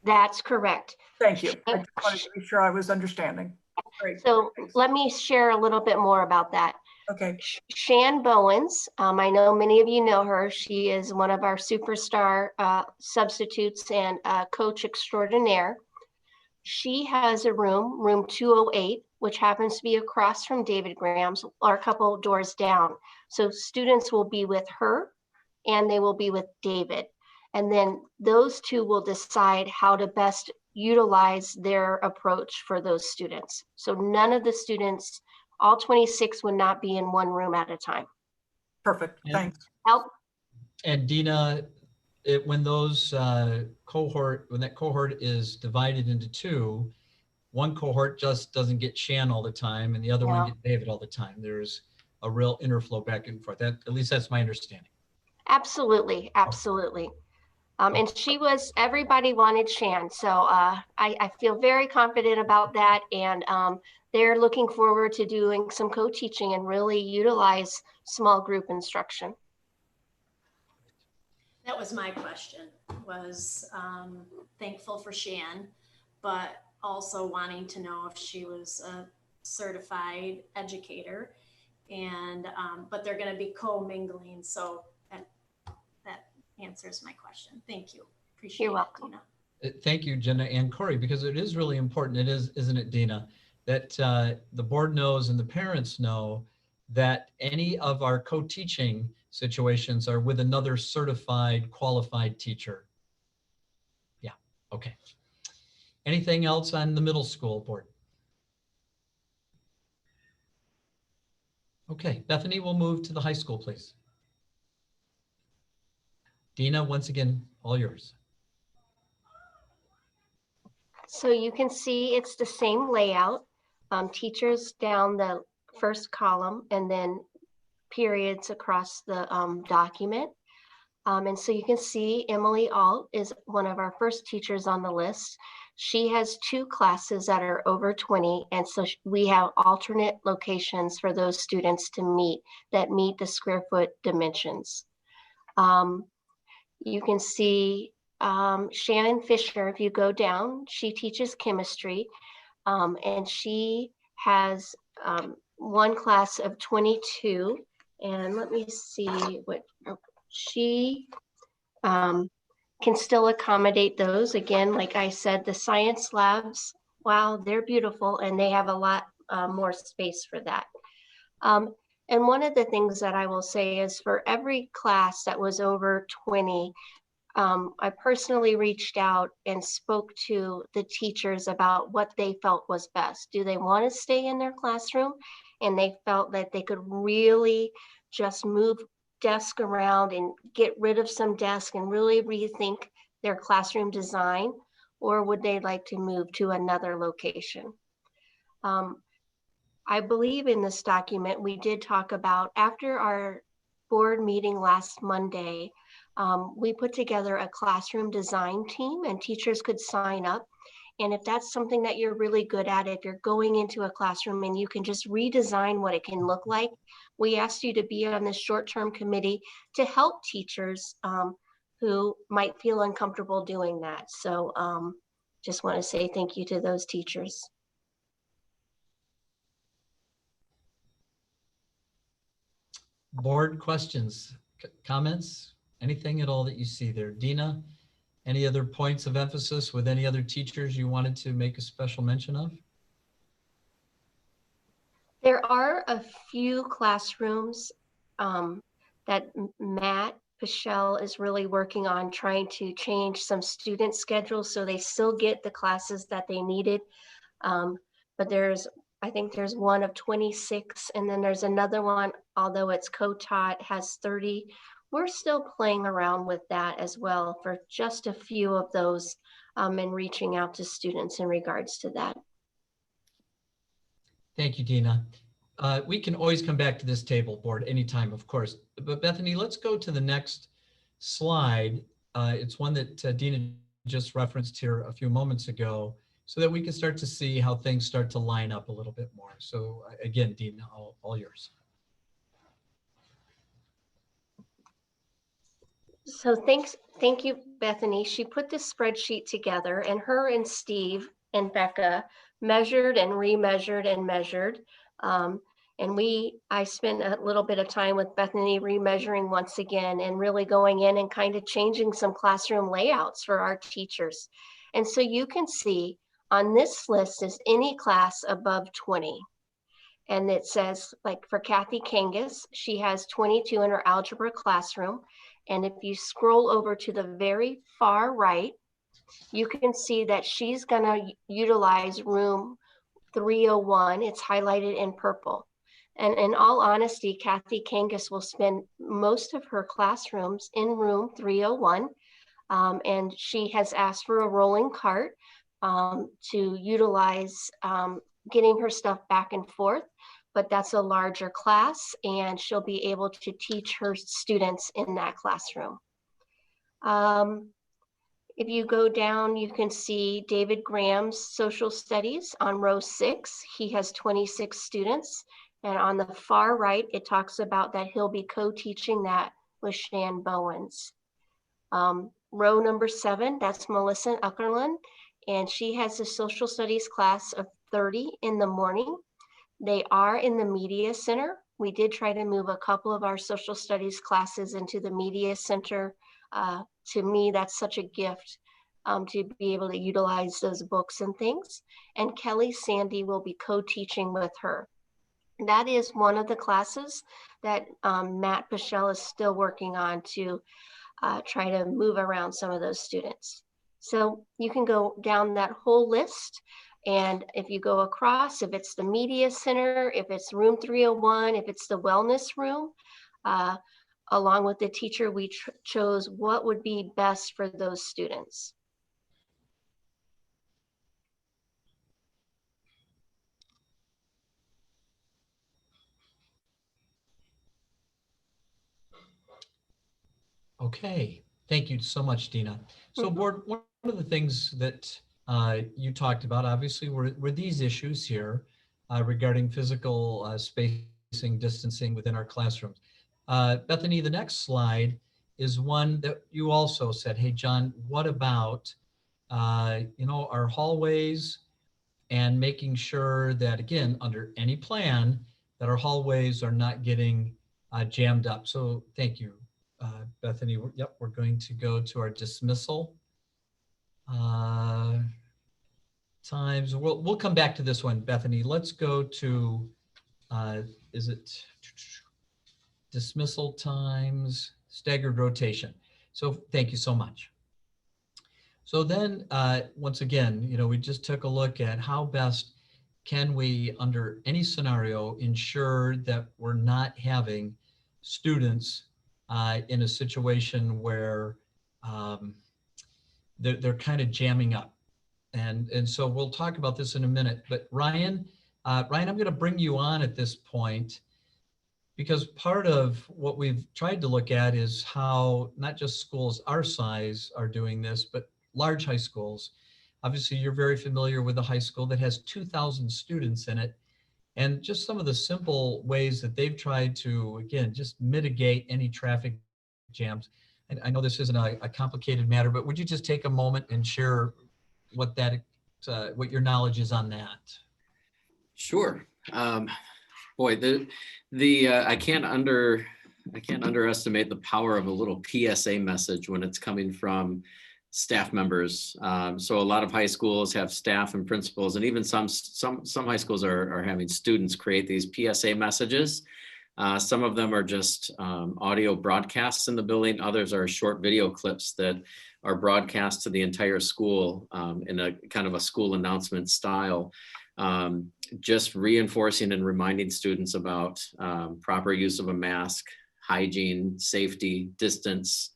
That's correct. Thank you. I just wanted to be sure I was understanding. Great. So let me share a little bit more about that. Okay. Shan Bowens, I know many of you know her. She is one of our superstar substitutes and coach extraordinaire. She has a room 208, which happens to be across from David Graham's, or a couple of doors down. So students will be with her and they will be with David. And then those two will decide how to best utilize their approach for those students. So none of the students, all 26 would not be in one room at a time. Perfect. Thanks. Help. And Dina, when those when that cohort is divided into two, one cohort just doesn't get Shan all the time and the other one gets David all the time. There's a real interflow back and forth. At least that's my understanding. Absolutely, absolutely. And everybody wanted Shan. So I feel very confident about that. And they're looking forward to doing some co-teaching and really utilize small group instruction. That was my question, was thankful for Shan, but also wanting to know if she was a certified educator, and but they're going to be co-mingling, so that answers my question. Thank you. Appreciate You're welcome. Dina. Thank you, Jenna and Corey, because it is really important. It is, isn't it, Dina, that the board knows and the parents know that any of our co-teaching situations are with another certified, qualified teacher. Yeah, okay. Anything else on the middle school board? Okay, Bethany, we'll move to the high school, please. Dina, once again, all yours. So you can see it's the same layout. Teachers down the first column and then periods across the document. And so you can see Emily Alt is one of our first teachers on the list. She has 2 classes that are over 20. And so we have alternate locations for those students to meet that meet the square foot dimensions. You can see Shannon Fisher, if you go down, she teaches chemistry, and she has one class of 22. And let me see what she can still accommodate those. Again, like I said, the science labs, wow, they're beautiful and they have a lot more space for that. And one of the things that I will say is for every class that was over 20, I personally reached out and spoke to the teachers about what they felt was best. Do they want to stay in their classroom? And they felt that they could really just move desk around and get rid of some desk and really rethink their classroom design, or would they like to move to another location? I believe in this document, we did talk about after our board meeting last Monday, we put together a classroom design team and teachers could sign up. And if that's something that you're really good at, if you're going into a classroom and you can just redesign what it can look like, we asked you to be on this short-term committee to help teachers who might feel uncomfortable doing that. So just want to say thank you to those teachers. Board questions, comments, anything at all that you see there? Dina, any other points of emphasis with any other teachers you wanted to make a special mention of? There are a few classrooms that Matt Pichelle is really working on trying to change some student schedules so they still get the classes that they needed. But I think there's one of 26, and then there's another one, although it's co-taught, has 30. We're still playing around with that as well for just a few of those and reaching out to students in regards to that. Thank you, Dina. we can always come back to this table board anytime, of course. But Bethany, let's go to the next slide. It's one that Dina just referenced here a few moments ago, so that we can start to see how things start to line up a little bit more. So again, Dina, all yours. So thank you, Bethany. She put this spreadsheet together, and her and Steve and Becca measured and remeasured and measured. I spent a little bit of time with Bethany remeasuring once again and really going in and kind of changing some classroom layouts for our teachers. And so you can see on this list is any class above 20. And it says, like for Kathy Kangas, she has 22 in her algebra classroom. And if you scroll over to the very far right, you can see that she's going to utilize room 301. It's highlighted in purple. And in all honesty, Kathy Kangas will spend most of her classrooms in room 301. And she has asked for a rolling cart to utilize getting her stuff back and forth. But that's a larger class, and she'll be able to teach her students in that classroom. If you go down, you can see David Graham's social studies on row 6. He has 26 students. And on the far right, it talks about that he'll be co-teaching that with Shan Bowens. Row number 7, that's Melissa Uckerlund, and she has a social studies class of 30 in the morning. They are in the media center. We did try to move a couple of our social studies classes into the media center. To me, that's such a gift to be able to utilize those books and things. And Kelly Sandy will be co-teaching with her. That is one of the classes that Matt Bichelle is still working on to try to move around some of those students. So you can go down that whole list. And if you go across, if it's the media center, if it's room 301, if it's the wellness room, along with the teacher, we chose what would be best for those students. Okay, thank you so much, Dina. So board, one of the things that you talked about, obviously, were these issues here regarding physical spacing, distancing within our classrooms. Bethany, the next slide is one that you also said, hey, John, what about, our hallways and making sure that, again, under any plan, that our hallways are not getting jammed up. So thank you, Bethany. Yep, we're going to go to our dismissal times. We'll come back to this one, Bethany. Let's go to, is it dismissal times, staggered rotation. So thank you so much. So then, once again, we just took a look at how best can we, under any scenario, ensure that we're not having students in a situation where they're kind of jamming up. And so we'll talk about this in a minute. But Ryan, I'm going to bring you on at this point, because part of what we've tried to look at is how not just schools our size are doing this, but large high schools. Obviously, you're very familiar with a high school that has 2,000 students in it, and just some of the simple ways that they've tried to, again, just mitigate any traffic jams. And I know this isn't a complicated matter, but would you just take a moment and share what your knowledge is on that? Sure. Boy, I can't underestimate the power of a little PSA message when it's coming from staff members. So a lot of high schools have staff and principals, and even some high schools are having students create these PSA messages. Some of them are just audio broadcasts in the building. Others are short video clips that are broadcast to the entire school in a kind of a school announcement style. Just reinforcing and reminding students about proper use of a mask, hygiene, safety, distance.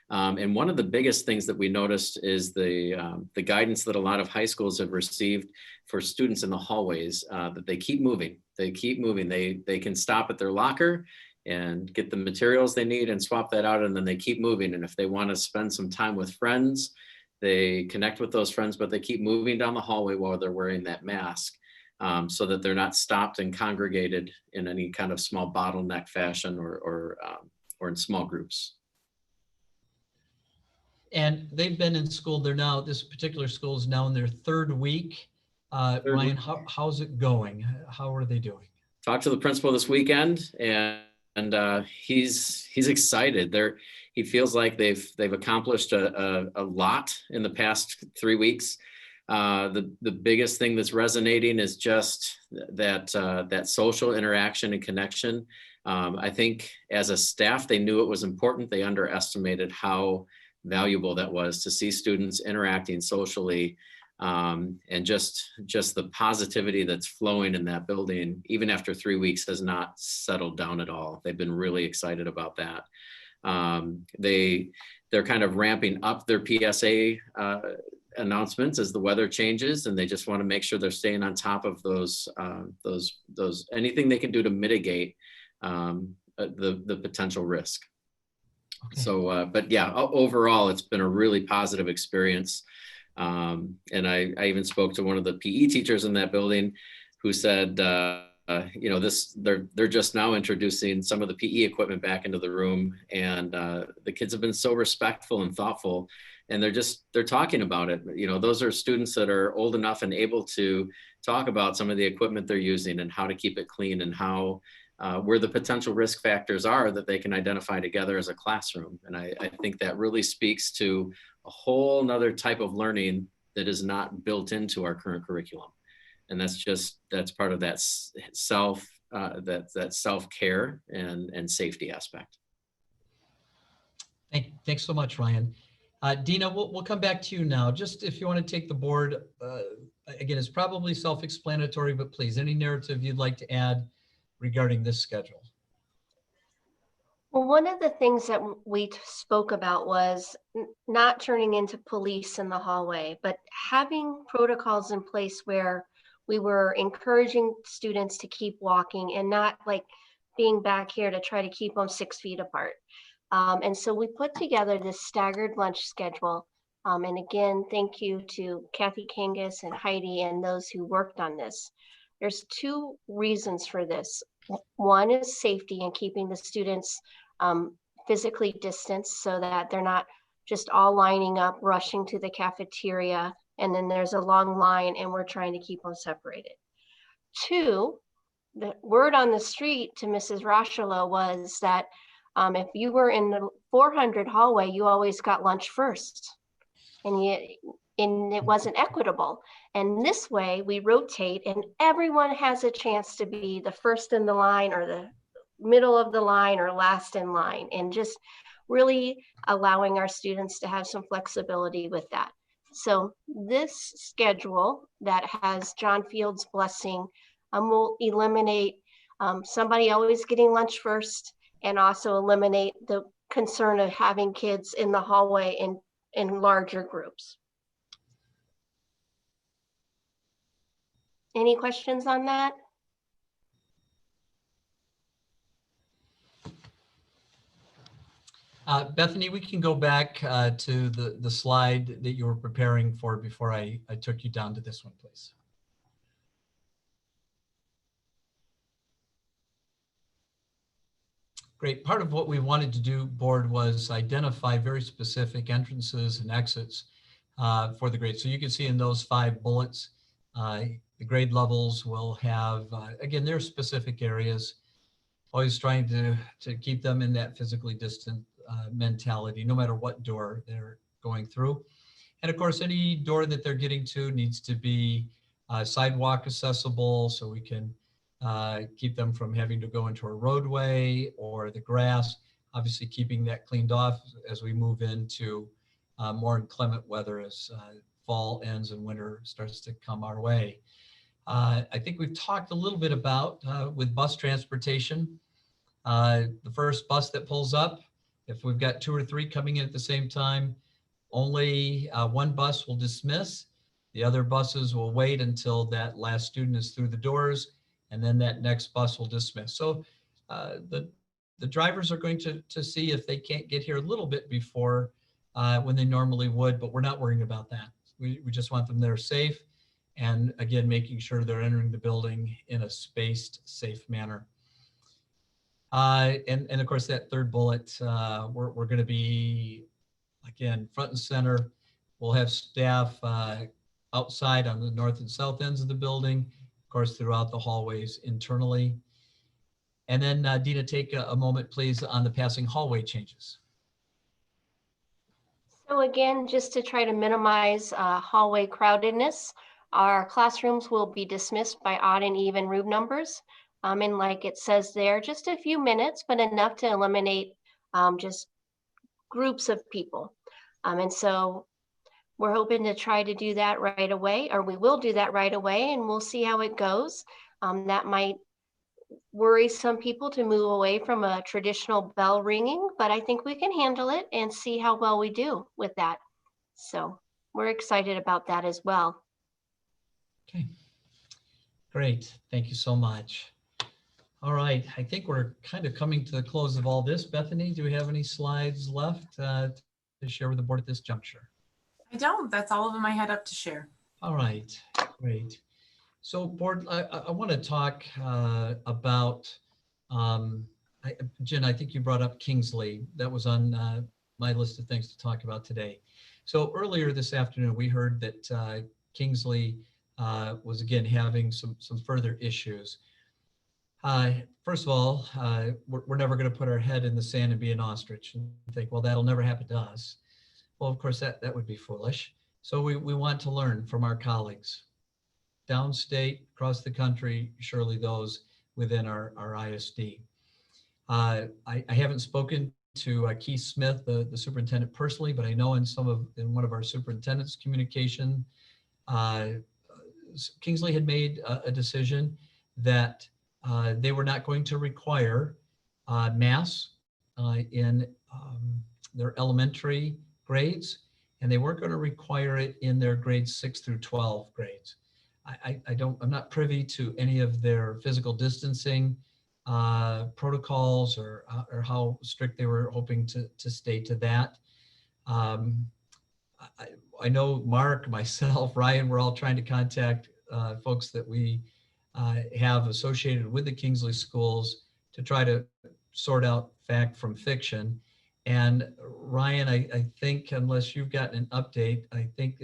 And one of the biggest things that we noticed is the guidance that a lot of high schools have received for students in the hallways, that they keep moving. They keep moving. They can stop at their locker and get the materials they need and swap that out, and then they keep moving. And if they want to spend some time with friends, they connect with those friends, but they keep moving down the hallway while they're wearing that mask, so that they're not stopped and congregated in any kind of small bottleneck fashion or in small groups. And they've been in school. This particular school is now in their third week. Ryan, how's it going? How are they doing? Talked to the principal this weekend, and he's excited. He feels like they've accomplished a lot in the past 3 weeks. The biggest thing that's resonating is just that social interaction and connection. I think as a staff, they knew it was important. They underestimated how valuable that was to see students interacting socially, and just the positivity that's flowing in that building, even after 3 weeks, has not settled down at all. They've been really excited about that. They're kind of ramping up their PSA announcements as the weather changes, and they just want to make sure they're staying on top of those anything they can do to mitigate the potential risk. Okay. So, but yeah, overall, it's been a really positive experience. And I even spoke to one of the PE teachers in that building who said, they're just now introducing some of the PE equipment back into the room, and the kids have been so respectful and thoughtful, and they're talking about it. Those are students that are old enough and able to talk about some of the equipment they're using and how to keep it clean, and how where the potential risk factors are that they can identify together as a classroom. And I think that really speaks to a whole nother type of learning that is not built into our current curriculum. And that's part of that self-care and safety aspect. Thanks so much, Ryan. Dina, we'll come back to you now. Just if you want to take the board, again, it's probably self-explanatory, but please, any narrative you'd like to add regarding this schedule? Well, one of the things that we spoke about was not turning into police in the hallway, but having protocols in place where we were encouraging students to keep walking and not like being back here to try to keep them 6 feet apart. And so we put together this staggered lunch schedule. And again, thank you to Kathy Kangas and Heidi and those who worked on this. There's 2 reasons for this. One is safety and keeping the students physically distanced so that they're not just all lining up, rushing to the cafeteria, and then there's a long line and we're trying to keep them separated. 2, the word on the street to Mrs. Rashalo was that if you were in the 400 hallway, you always got lunch first. And it wasn't equitable. And this way we rotate and everyone has a chance to be the first in the line or the middle of the line or last in line, and just really allowing our students to have some flexibility with that. So this schedule that has John Field's blessing will eliminate somebody always getting lunch first, and also eliminate the concern of having kids in the hallway in larger groups. Any questions on that? Bethany, we can go back to the slide that you were preparing for before I took you down to this one, please. Great. Part of what we wanted to do, board, was identify very specific entrances and exits for the grades. So you can see in those 5 bullets, the grade levels will have, again, their specific areas, always trying to keep them in that physically distant mentality, no matter what door they're going through. And of course, any door that they're getting to needs to be sidewalk accessible, so we can keep them from having to go into a roadway or the grass, obviously keeping that cleaned off as we move into more inclement weather as fall ends and winter starts to come our way. I think we've talked a little bit about with bus transportation, the first bus that pulls up, if we've got 2 or 3 coming in at the same time, only 1 bus will dismiss. The other buses will wait until that last student is through the doors, and then that next bus will dismiss. So the drivers are going to see if they can't get here a little bit before when they normally would, but we're not worrying about that. We just want them there safe, and again, making sure they're entering the building in a spaced, safe manner. And of course, that third bullet, we're going to be, again, front and center. We'll have staff outside on the north and south ends of the building, of course, throughout the hallways internally. And then Dina, take a moment, please, on the passing hallway changes. So again, just to try to minimize hallway crowdedness, our classrooms will be dismissed by odd and even room numbers. And like it says there, just a few minutes, but enough to eliminate just groups of people. And so we're hoping to try to do that right away, or we will do that right away, and we'll see how it goes. That might worry some people to move away from a traditional bell ringing, but I think we can handle it and see how well we do with that. So we're excited about that as well. Okay, great. Thank you so much. All right, I think we're kind of coming to the close of all this. Bethany, do we have any slides left to share with the board at this juncture? I don't. That's all of them I had up to share. All right, great. So board, I want to talk about, Jen, I think you brought up Kingsley. That was on my list of things to talk about today. So earlier this afternoon, we heard that Kingsley was again having some further issues. First of all, we're never going to put our head in the sand and be an ostrich and think, well, that'll never happen to us. Well, of course, that would be foolish. So we want to learn from our colleagues downstate, across the country, surely those within our ISD. I haven't spoken to Keith Smith, the superintendent, personally, but I know in one of our superintendent's communication, Kingsley had made a decision that they were not going to require masks in their elementary grades, and they weren't going to require it in their grades 6 through 12 grades. I'm not privy to any of their physical distancing protocols or how strict they were hoping to stay to that. I know Mark, myself, Ryan, we're all trying to contact folks that we have associated with the Kingsley schools to try to sort out fact from fiction. And Ryan, I think unless you've gotten an update, I think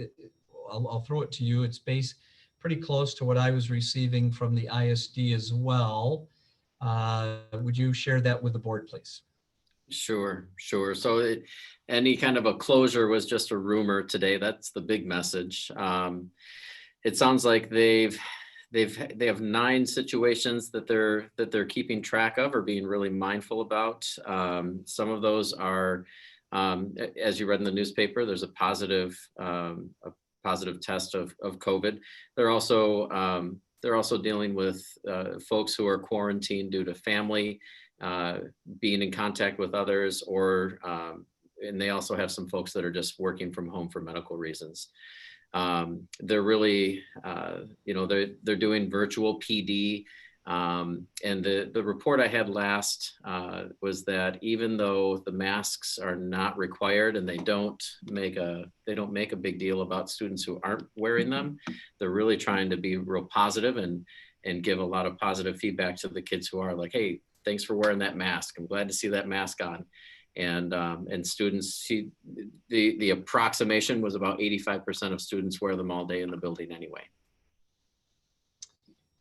I'll throw it to you. It's based pretty close to what I was receiving from the ISD as well. Would you share that with the board, please? Sure. So any kind of a closure was just a rumor today. That's the big message. It sounds like they have 9 situations that they're keeping track of or being really mindful about. Some of those are, as you read in the newspaper, there's a positive test of COVID. They're also dealing with folks who are quarantined due to family being in contact with others, or and they also have some folks that are just working from home for medical reasons. They're really, they're doing virtual PD. And the report I had last was that even though the masks are not required and they don't make a big deal about students who aren't wearing them, they're really trying to be real positive and give a lot of positive feedback to the kids who are like, hey, thanks for wearing that mask. I'm glad to see that mask on. And students, the approximation was about 85% of students wear them all day in the building anyway.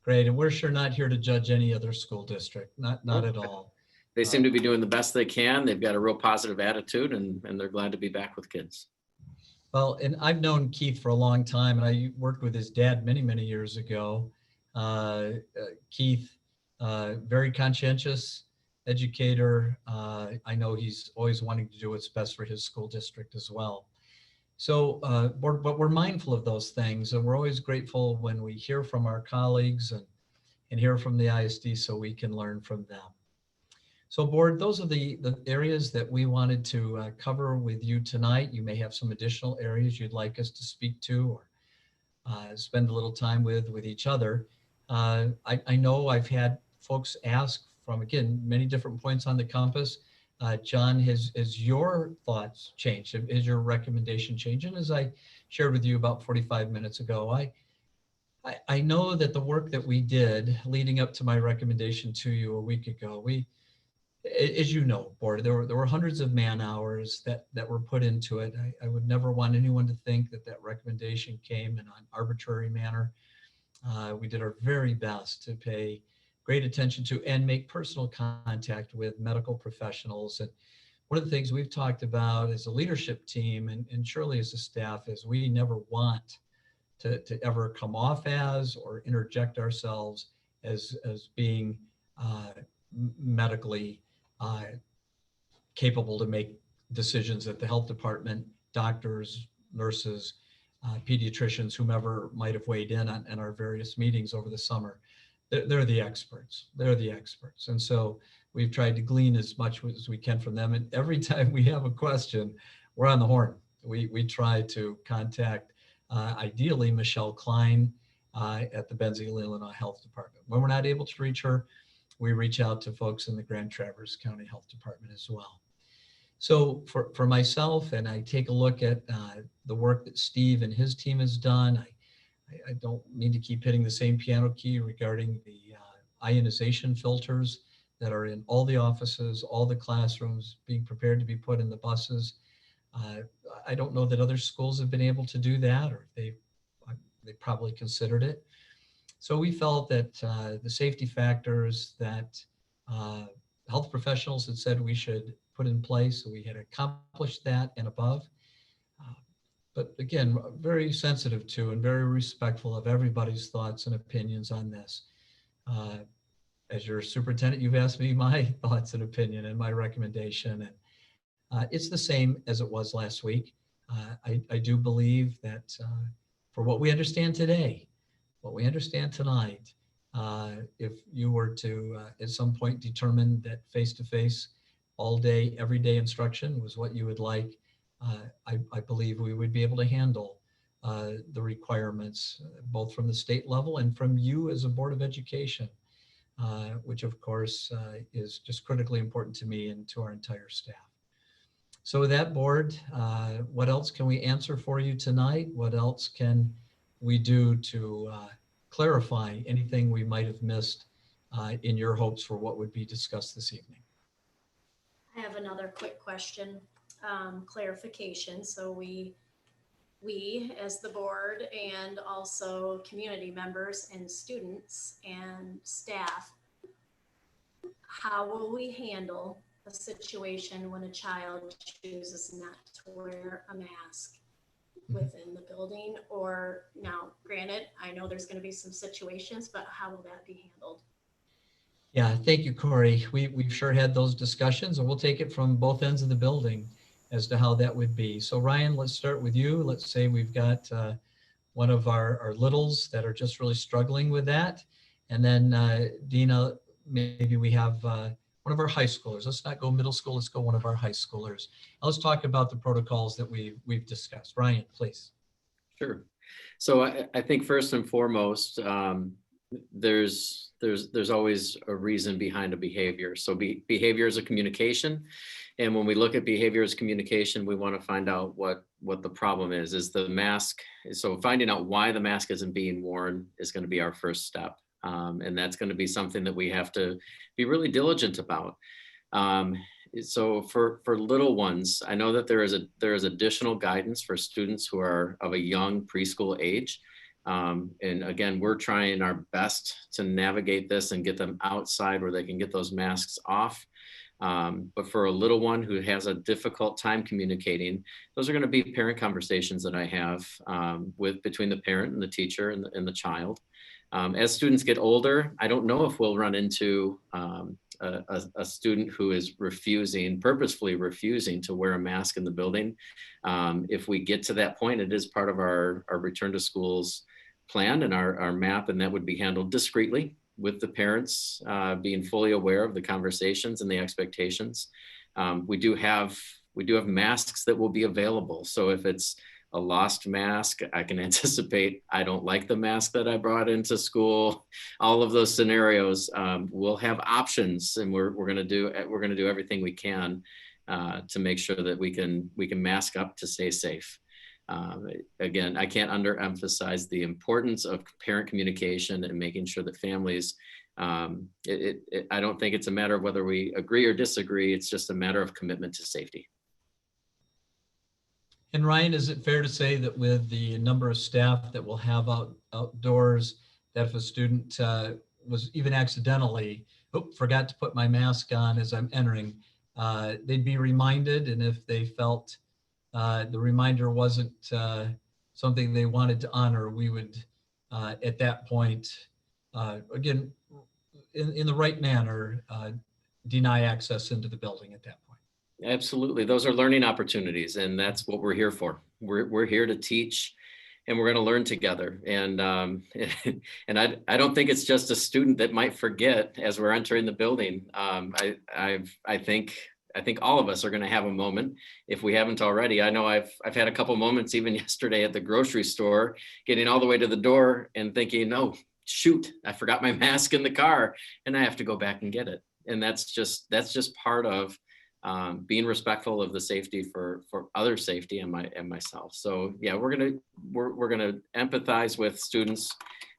Great, and we're sure not here to judge any other school district, not at all. They seem to be doing the best they can. They've got a real positive attitude, and they're glad to be back with kids. Well, and I've known Keith for a long time, and I worked with his dad many, many years ago. Keith, very conscientious educator. I know he's always wanting to do what's best for his school district as well. So, but we're mindful of those things, and we're always grateful when we hear from our colleagues and hear from the ISD so we can learn from them. So board, those are the areas that we wanted to cover with you tonight. You may have some additional areas you'd like us to speak to or spend a little time with each other. I know I've had folks ask from, again, many different points on the compass. John, has your thoughts changed? Has your recommendation changed? And as I shared with you about 45 minutes ago, I know that the work that we did leading up to my recommendation to you a week ago, as you know, board, there were hundreds of man hours that were put into it. I would never want anyone to think that recommendation came in an arbitrary manner. We did our very best to pay great attention to and make personal contact with medical professionals. And one of the things we've talked about as a leadership team and surely as a staff is we never want to ever come off as or interject ourselves as being medically capable to make decisions that the health department, doctors, nurses, pediatricians, whomever might have weighed in on our various meetings over the summer. They're the experts. They're the experts. And so we've tried to glean as much as we can from them. And every time we have a question, we're on the horn. We try to contact, ideally, Michelle Klein at the Benzie, Illinois Health Department. When we're not able to reach her, we reach out to folks in the Grand Traverse County Health Department as well. So for myself, and I take a look at the work that Steve and his team has done, I don't mean to keep hitting the same piano key regarding the ionization filters that are in all the offices, all the classrooms, being prepared to be put in the buses. I don't know that other schools have been able to do that, or they probably considered it. So we felt that the safety factors that health professionals had said we should put in place, so we had accomplished that and above. But again, very sensitive to and very respectful of everybody's thoughts and opinions on this. As your superintendent, you've asked me my thoughts and opinion and my recommendation. And it's the same as it was last week. I do believe that for what we understand today, what we understand tonight, if you were to at some point determine that face-to-face all day, every day instruction was what you would like, I believe we would be able to handle the requirements, both from the state level and from you as a Board of Education, which of course is just critically important to me and to our entire staff. So with that, board, what else can we answer for you tonight? What else can we do to clarify anything we might have missed in your hopes for what would be discussed this evening? I have another quick question, clarification. So we as the board and also community members and students and staff, how will we handle a situation when a child chooses not to wear a mask within the building? Or now, granted, I know there's going to be some situations, but how will that be handled? Yeah, thank you, Corey. We've sure had those discussions, and we'll take it from both ends of the building as to how that would be. So Ryan, let's start with you. Let's say we've got one of our littles that are just really struggling with that. And then Dina, maybe we have one of our high schoolers. Let's not go middle school, let's go one of our high schoolers. Now let's talk about the protocols that we've discussed. Ryan, please. Sure. So I think first and foremost, there's always a reason behind a behavior. So behavior is a communication. And when we look at behavior as communication, we want to find out what the problem is the mask. So finding out why the mask isn't being worn is going to be our first step. And that's going to be something that we have to be really diligent about. So for little ones, I know that there is additional guidance for students who are of a young preschool age. And again, we're trying our best to navigate this and get them outside where they can get those masks off. But for a little one who has a difficult time communicating, those are going to be parent conversations that I have between the parent and the teacher and the child. As students get older, I don't know if we'll run into a student who is purposefully refusing to wear a mask in the building. If we get to that point, it is part of our return to schools plan and our map, and that would be handled discreetly with the parents being fully aware of the conversations and the expectations. We do have masks that will be available. So if it's a lost mask. I can anticipate I don't like the mask that I brought into school. All of those scenarios, we'll have options, and we're going to do everything we can to make sure that we can mask up to stay safe. Again, I can't underemphasize the importance of parent communication and making sure that families, I don't think it's a matter of whether we agree or disagree. It's just a matter of commitment to safety. And Ryan, is it fair to say that with the number of staff that will have outdoors, that if a student was even accidentally, forgot to put my mask on as I'm entering, they'd be reminded, and if they felt the reminder wasn't something they wanted to honor, we would at that point, again, in the right manner, deny access into the building at that point. Absolutely. Those are learning opportunities, and that's what we're here for. We're here to teach, and we're going to learn together. And and I don't think it's just a student that might forget as we're entering the building. I think all of us are going to have a moment if we haven't already. I know I've had a couple moments even yesterday at the grocery store, getting all the way to the door and thinking, oh, shoot, I forgot my mask in the car and I have to go back and get it. And that's just part of being respectful of the safety for other safety and myself. So yeah, we're gonna empathize with students.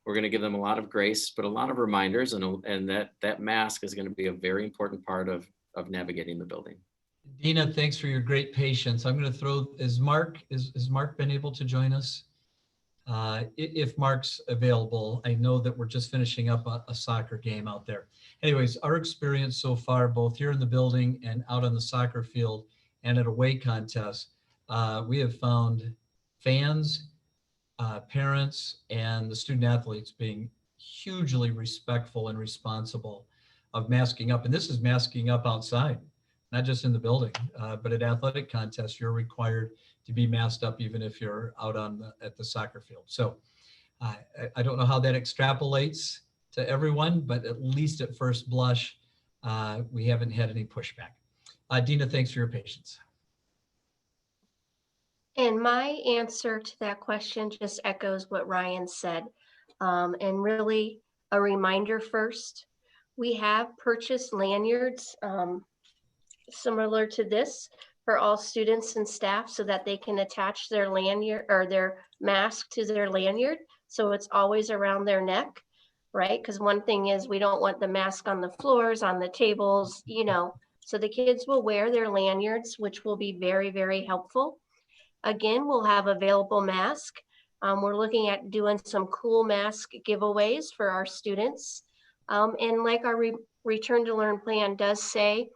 We're gonna give them a lot of grace, but a lot of reminders, and that mask is going to be a very important part of navigating the building. Dina, thanks for your great patience. I'm going to throw, is Mark been able to join us? If Mark's available, I know that we're just finishing up a soccer game out there. Anyways, our experience so far, both here in the building and out on the soccer field and at away contests, we have found fans, parents, and the student athletes being hugely respectful and responsible of masking up. And this is masking up outside, not just in the building, but at athletic contests, you're required to be masked up even if you're out at the soccer field. So I don't know how that extrapolates to everyone, but at least at first blush, we haven't had any pushback. Dina, thanks for your patience. And my answer to that question just echoes what Ryan said. And really a reminder first, we have purchased lanyards similar to this for all students and staff so that they can attach their lanyard or their mask to their lanyard. So it's always around their neck, right? Because one thing is we don't want the mask on the floors, on the tables, so the kids will wear their lanyards, which will be very, very helpful. Again, we'll have available mask. We're looking at doing some cool mask giveaways for our students. And like our return to learn plan does say,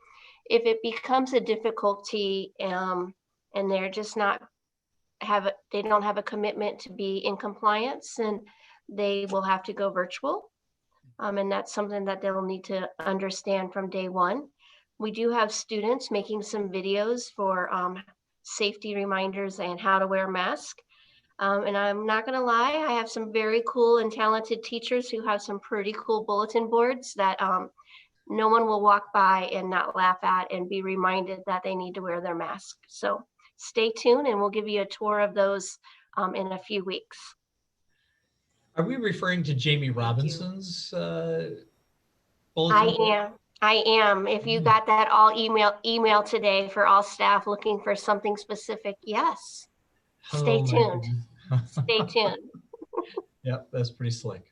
if it becomes a difficulty and they're just they don't have a commitment to be in compliance, and they will have to go virtual. And that's something that they'll need to understand from day one. We do have students making some videos for safety reminders and how to wear a mask. And I'm not gonna lie, I have some very cool and talented teachers who have some pretty cool bulletin boards that no one will walk by and not laugh at and be reminded that they need to wear their mask. So stay tuned and we'll give you a tour of those in a few weeks. Are we referring to Jamie Robinson's bulletin? I am. If you got that all email today for all staff looking for something specific, yes. Stay tuned. Stay tuned. Yep, that's pretty slick.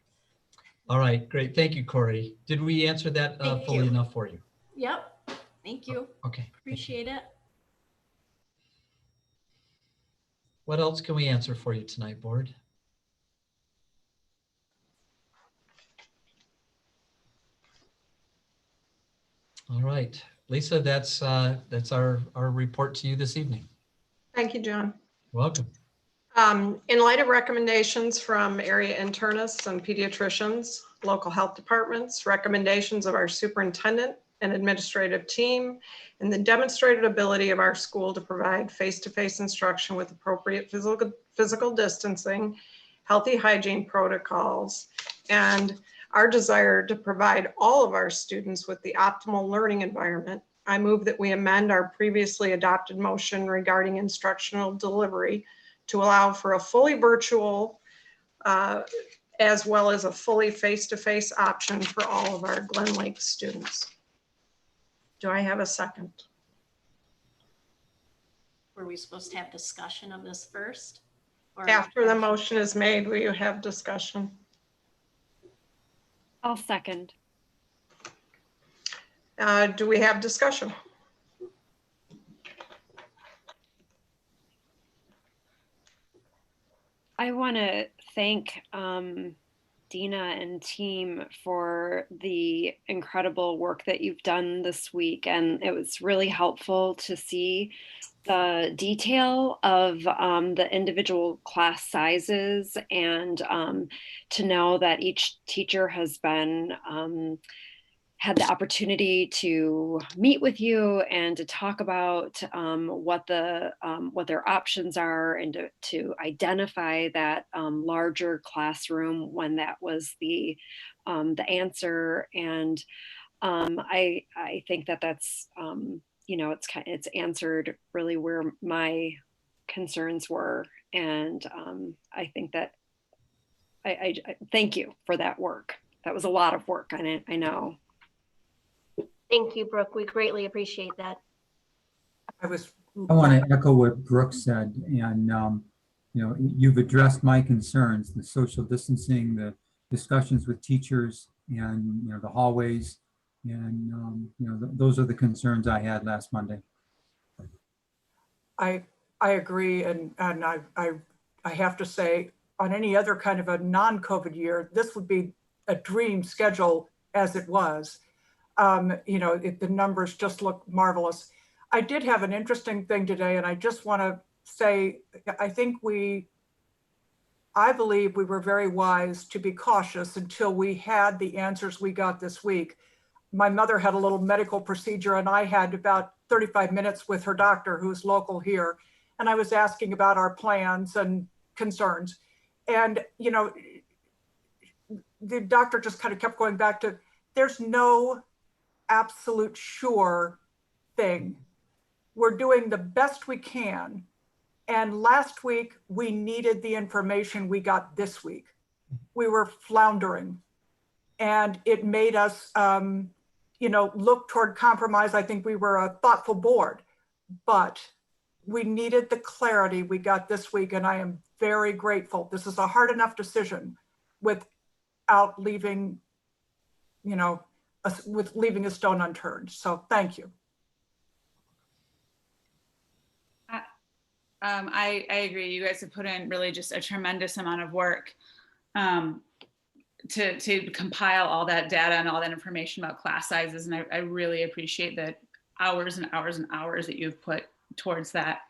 All right, great. Thank you, Corey. Did we answer that fully enough for you? Yep. Thank you. Okay. Appreciate it. What else can we answer for you tonight, board? All right, Lisa, that's our report to you this evening. Thank you, John. Welcome. In light of recommendations from area internists and pediatricians, local health departments, recommendations of our superintendent and administrative team, and the demonstrated ability of our school to provide face-to-face instruction with appropriate physical distancing, healthy hygiene protocols, and our desire to provide all of our students with the optimal learning environment, I move that we amend our previously adopted motion regarding instructional delivery to allow for a fully virtual as well as a fully face-to-face option for all of our Glen Lake students. Do I have a second? Were we supposed to have discussion of this first? Or After the motion is made, will you have discussion? I'll second. Do we have discussion? I want to thank Dina and team for the incredible work that you've done this week. And it was really helpful to see the detail of the individual class sizes and to know that each teacher has been had the opportunity to meet with you and to talk about what their options are, and to identify that larger classroom when that was the answer. And I think that that's it's answered really where my concerns were, and I think that I thank you for that work. That was a lot of work. I know. Thank you, Brooke. We greatly appreciate that. I want to echo what Brooke said, and you've addressed my concerns: the social distancing, the discussions with teachers, and the hallways, and those are the concerns I had last Monday. I agree, and I have to say, on any other kind of a non-COVID year, this would be a dream schedule as it was. The numbers just look marvelous. I did have an interesting thing today, and I just want to say, I believe we were very wise to be cautious until we had the answers we got this week. My mother had a little medical procedure, and I had about 35 minutes with her doctor, who's local here. And I was asking about our plans and concerns. And, the doctor just kind of kept going back to, there's no absolute sure thing. We're doing the best we can. And last week, we needed the information we got this week. We were floundering. And it made us, look toward compromise. I think we were a thoughtful board, but we needed the clarity we got this week. And I am very grateful. This is a hard enough decision without leaving, leaving a stone unturned. So thank you. I agree. You guys have put in really just a tremendous amount of work to compile all that data and all that information about class sizes. And I really appreciate the hours and hours and hours that you've put towards that.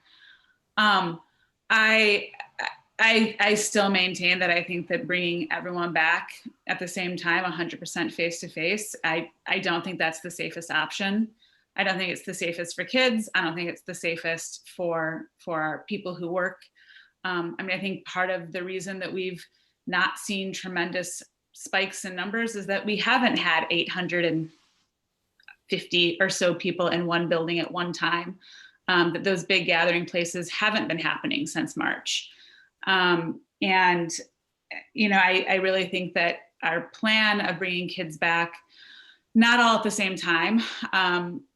I still maintain that I think that bringing everyone back at the same time, 100% face-to-face, I don't think that's the safest option. I don't think it's the safest for kids. I don't think it's the safest for our people who work. I think part of the reason that we've not seen tremendous spikes in numbers is that we haven't had 850 or so people in one building at one time. That those big gathering places haven't been happening since March. I really think that our plan of bringing kids back, not all at the same time,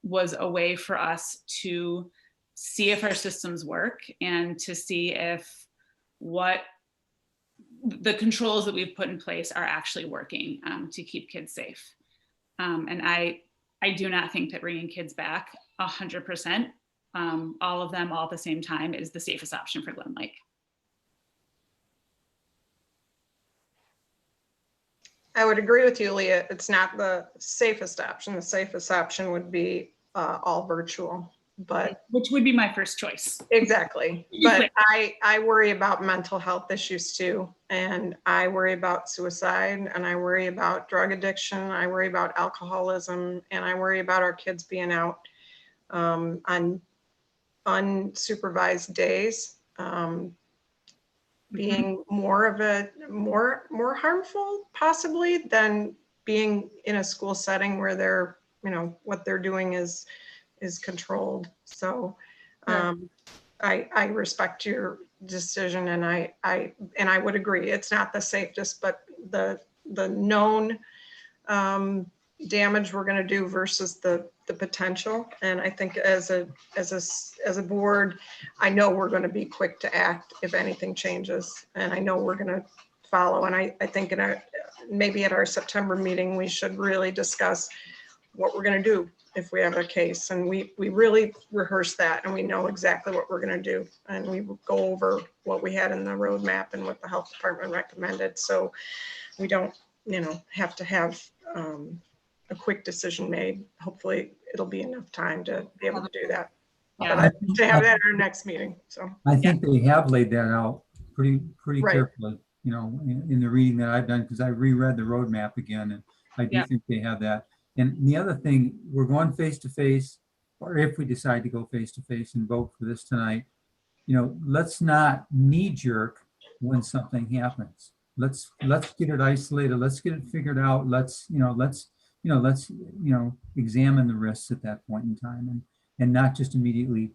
was a way for us to see if our systems work and to see if what the controls that we've put in place are actually working to keep kids safe. And I do not think that bringing kids back 100%, all of them all at the same time, is the safest option for Glen Lake. I would agree with you, Leah. It's not the safest option. The safest option would be all virtual, but which would be my first choice. Exactly. But I worry about mental health issues too. And I worry about suicide, and I worry about drug addiction. I worry about alcoholism, and I worry about our kids being out on unsupervised days. Being more harmful possibly than being in a school setting where they're, what they're doing is controlled. So I respect your decision, and I would agree. It's not the safest, but the known damage we're going to do versus the potential. And I think as a board, I know we're going to be quick to act if anything changes, and I know we're going to follow. And I think maybe at our September meeting, we should really discuss what we're going to do if we have a case, and we really rehearse that, and we know exactly what we're going to do, and we will go over what we had in the roadmap and what the health department recommended, so we don't have to have a quick decision made. Hopefully it'll be enough time to be able to do that. Yeah. But to have that at our next meeting. So I think they have laid that out pretty Right. carefully, in the reading that I've done, because I reread the roadmap again, and I do Yeah. think they have that. And the other thing, we're going face to face, or if we decide to go face to face and vote for this tonight, let's not knee jerk when something happens. Let's get it isolated. Let's get it figured out. Let's examine the risks at that point in time, and not just immediately,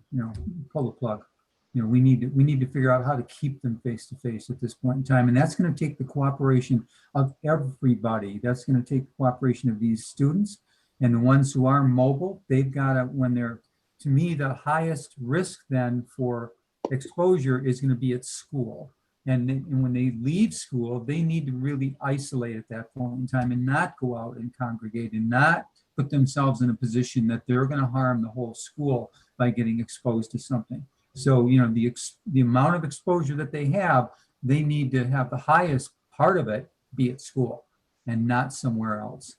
pull the plug. We need to figure out how to keep them face to face at this point in time. And that's going to take the cooperation of everybody. That's going to take the cooperation of these students, and the ones who are mobile, they've got to, when they're, to me, the highest risk then for exposure is going to be at school. And when they leave school, they need to really isolate at that point in time and not go out and congregate and not put themselves in a position that they're going to harm the whole school by getting exposed to something. So, the amount of exposure that they have, they need to have the highest part of it be at school and not somewhere else.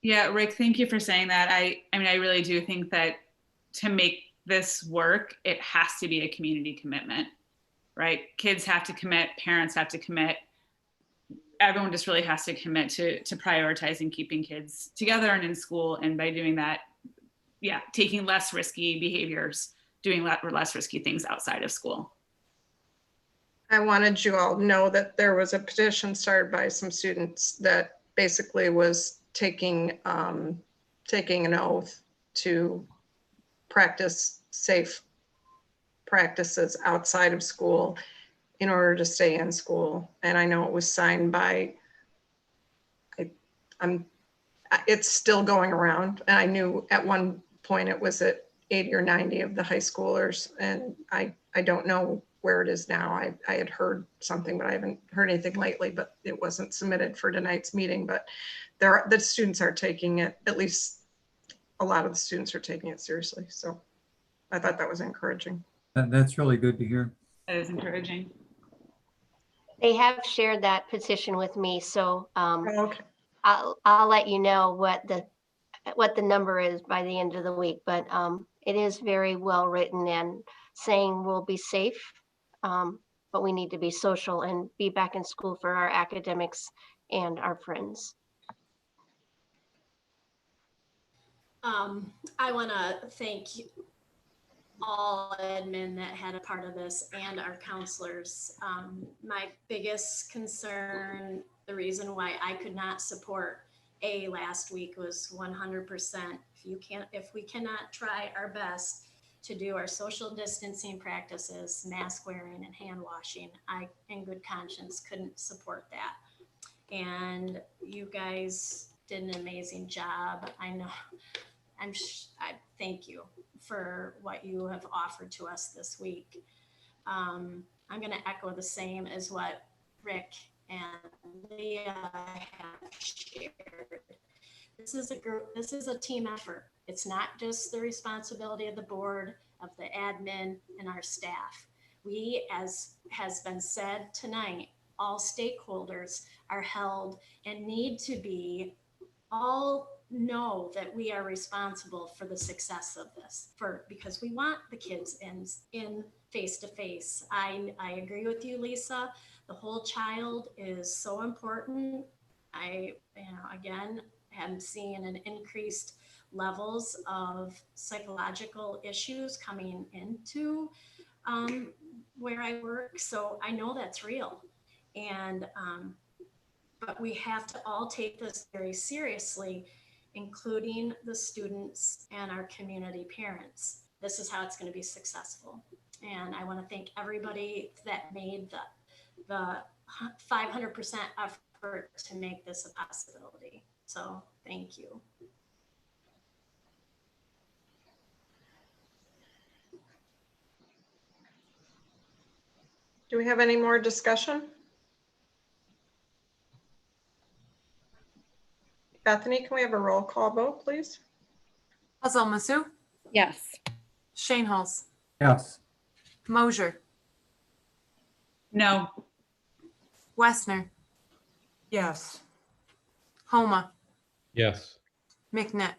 Yeah, Rick, thank you for saying that. I mean, I really do think that to make this work, it has to be a community commitment, right? Kids have to commit, parents have to commit. Everyone just really has to commit to prioritizing keeping kids together and in school. And by doing that, taking less risky behaviors, doing less risky things outside of school. I wanted you all to know that there was a petition started by some students that basically was taking an oath to practice safe practices outside of school in order to stay in school. And I know it was signed by, it's still going around. And I knew at one point it was at 80 or 90 of the high schoolers. And I don't know where it is now. I had heard something, but I haven't heard anything lately, but it wasn't submitted for tonight's meeting. But the students are taking it, at least a lot of the students are taking it seriously. So I thought that was encouraging. That's really good to hear. That is encouraging. They have shared that petition with me, so Okay. I'll let you know what the number is by the end of the week. But it is very well written and saying we'll be safe, but we need to be social and be back in school for our academics and our friends. I want to thank all admin that had a part of this and our counselors. My biggest concern, the reason why I could not support A last week was 100%. If we cannot try our best to do our social distancing practices, mask wearing and hand washing, I, in good conscience, couldn't support that. And you guys did an amazing job. I know, I thank you for what you have offered to us this week. I'm going to echo the same as what Rick and Leah have shared. This is a group, this is a team effort. It's not just the responsibility of the board, of the admin and our staff. We, as has been said tonight, all stakeholders are held and need to be all know that we are responsible for the success of this, because we want the kids in face to face. I agree with you, Lisa. The whole child is so important. Again, am seeing an increased levels of psychological issues coming into where I work. So I know that's real. And but we have to all take this very seriously, including the students and our community parents. this is how it's going to be successful. And I want to thank everybody that made the 500% effort to make this a possibility. So thank you. Do we have any more discussion? Bethany, can we have a roll call vote, please? Hazel Masu, Yes. Shane Hulse, Yes. Mosier, No. Westner, Yes. Homa, Yes. McNitt.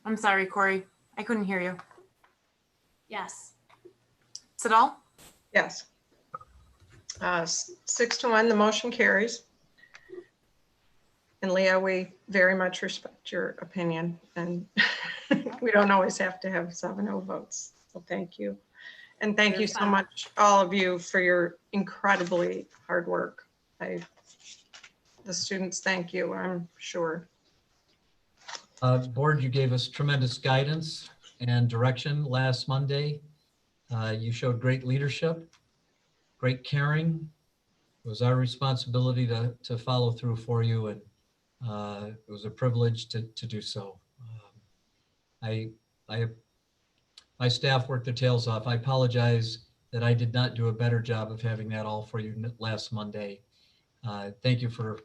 I'm sorry, Corey. I couldn't hear you. Yes. Siddall? Yes. 6-1, the motion carries. And Leah, we very much respect your opinion, and we don't always have to have 7-0 votes. So thank you. And thank you so much, all of you, for your incredibly hard work. The students thank you, I'm sure. Board, you gave us tremendous guidance and direction last Monday. You showed great leadership, great caring. It was our responsibility to follow through for you, and it was a privilege to do so. My staff worked their tails off. I apologize that I did not do a better job of having that all for you last Monday. Thank you for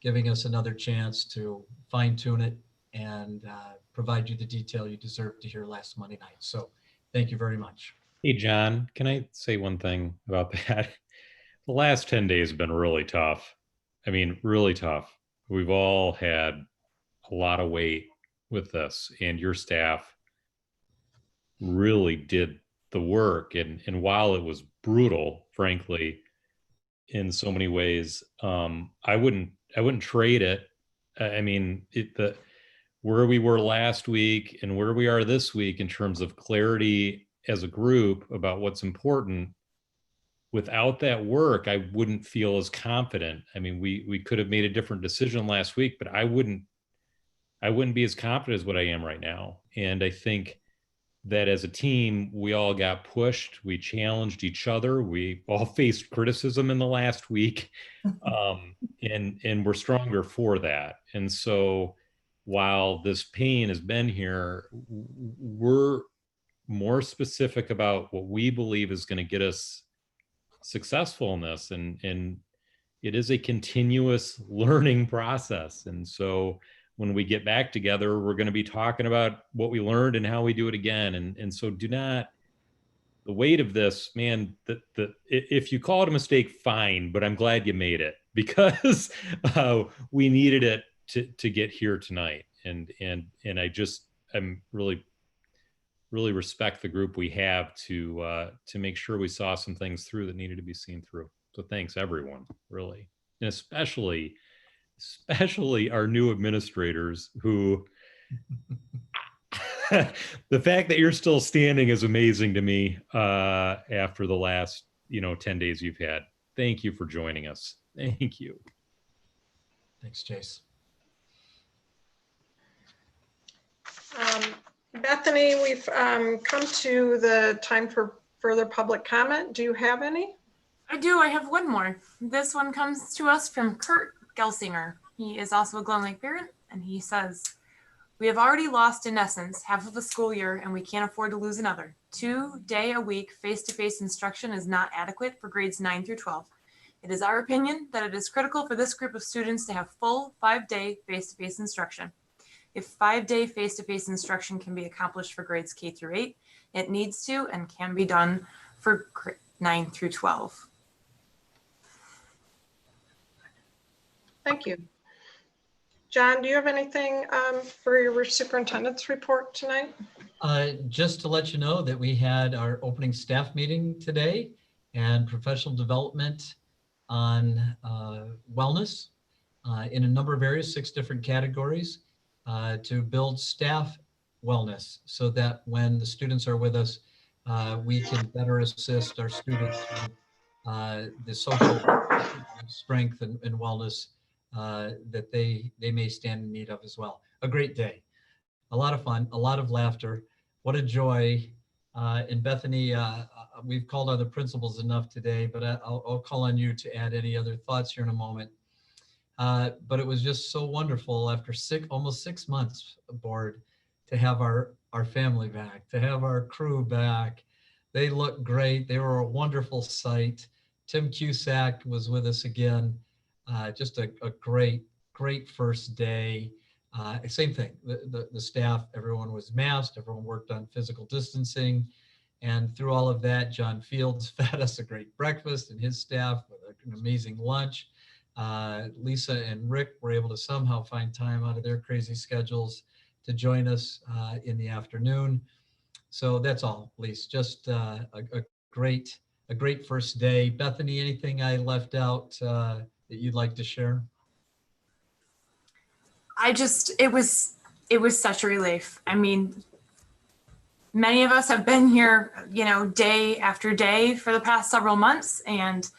giving us another chance to fine tune it and provide you the detail you deserved to hear last Monday night. So thank you very much. Hey, John, can I say one thing about that? The last 10 days have been really tough. I mean, really tough. We've all had a lot of weight with this, and your staff really did the work. And while it was brutal, frankly, in so many ways, I wouldn't trade it. I mean, where we were last week and where we are this week in terms of clarity as a group about what's important, without that work, I wouldn't feel as confident. I mean, we could have made a different decision last week, but I wouldn't be as confident as what I am right now. And I think that as a team, we all got pushed. We challenged each other. We all faced criticism in the last week, and we're stronger for that. And so while this pain has been here, we're more specific about what we believe is going to get us successful in this. And it is a continuous learning process. And so when we get back together, we're going to be talking about what we learned and how we do it again. And so the weight of this, man, if you call it a mistake, fine, but I'm glad you made it, because we needed it to get here tonight. And I'm really respect the group we have to make sure we saw some things through that needed to be seen through. So thanks everyone, really. And especially our new administrators, who the fact that you're still standing is amazing to me after the last 10 days you've had. Thank you for joining us. Thank you. Thanks, Chase. Bethany, we've come to the time for further public comment. Do you have any? I do. I have one more. This one comes to us from Kurt Gelsinger. He is also a Glen Lake parent, and he says, "We have already lost, in essence, half of a school year, and we can't afford to lose another. 2-day-a-week face-to-face instruction is not adequate for grades 9 through 12. It is our opinion that it is critical for this group of students to have full 5-day face-to-face instruction. If 5-day face-to-face instruction can be accomplished for grades K through 8, it needs to and can be done for 9 through 12. Thank you. John, do you have anything for your superintendent's report tonight? Just to let you know that we had our opening staff meeting today, and professional development on wellness in a number of areas, 6 different categories, to build staff wellness, so that when the students are with us, we can better assist our students with the social strength and wellness that they may stand in need of as well. a great day. A lot of fun, a lot of laughter. What a joy. And Bethany, we've called on the principals enough today, but I'll call on you to add any other thoughts here in a moment. But it was just so wonderful after almost 6 months aboard to have our family back, to have our crew back. They looked great. They were a wonderful sight. Tim Cusack was with us again. Just a great first day. Same thing, the staff, everyone was masked, everyone worked on physical distancing. And through all of that, John Fields fed us a great breakfast and his staff with an amazing lunch. Lisa and Rick were able to somehow find time out of their crazy schedules to join us in the afternoon. So that's all, Lisa, just a great first day. Bethany, anything I left out that you'd like to share? It was such a relief. I mean, many of us have been here, day after day for the past several months, and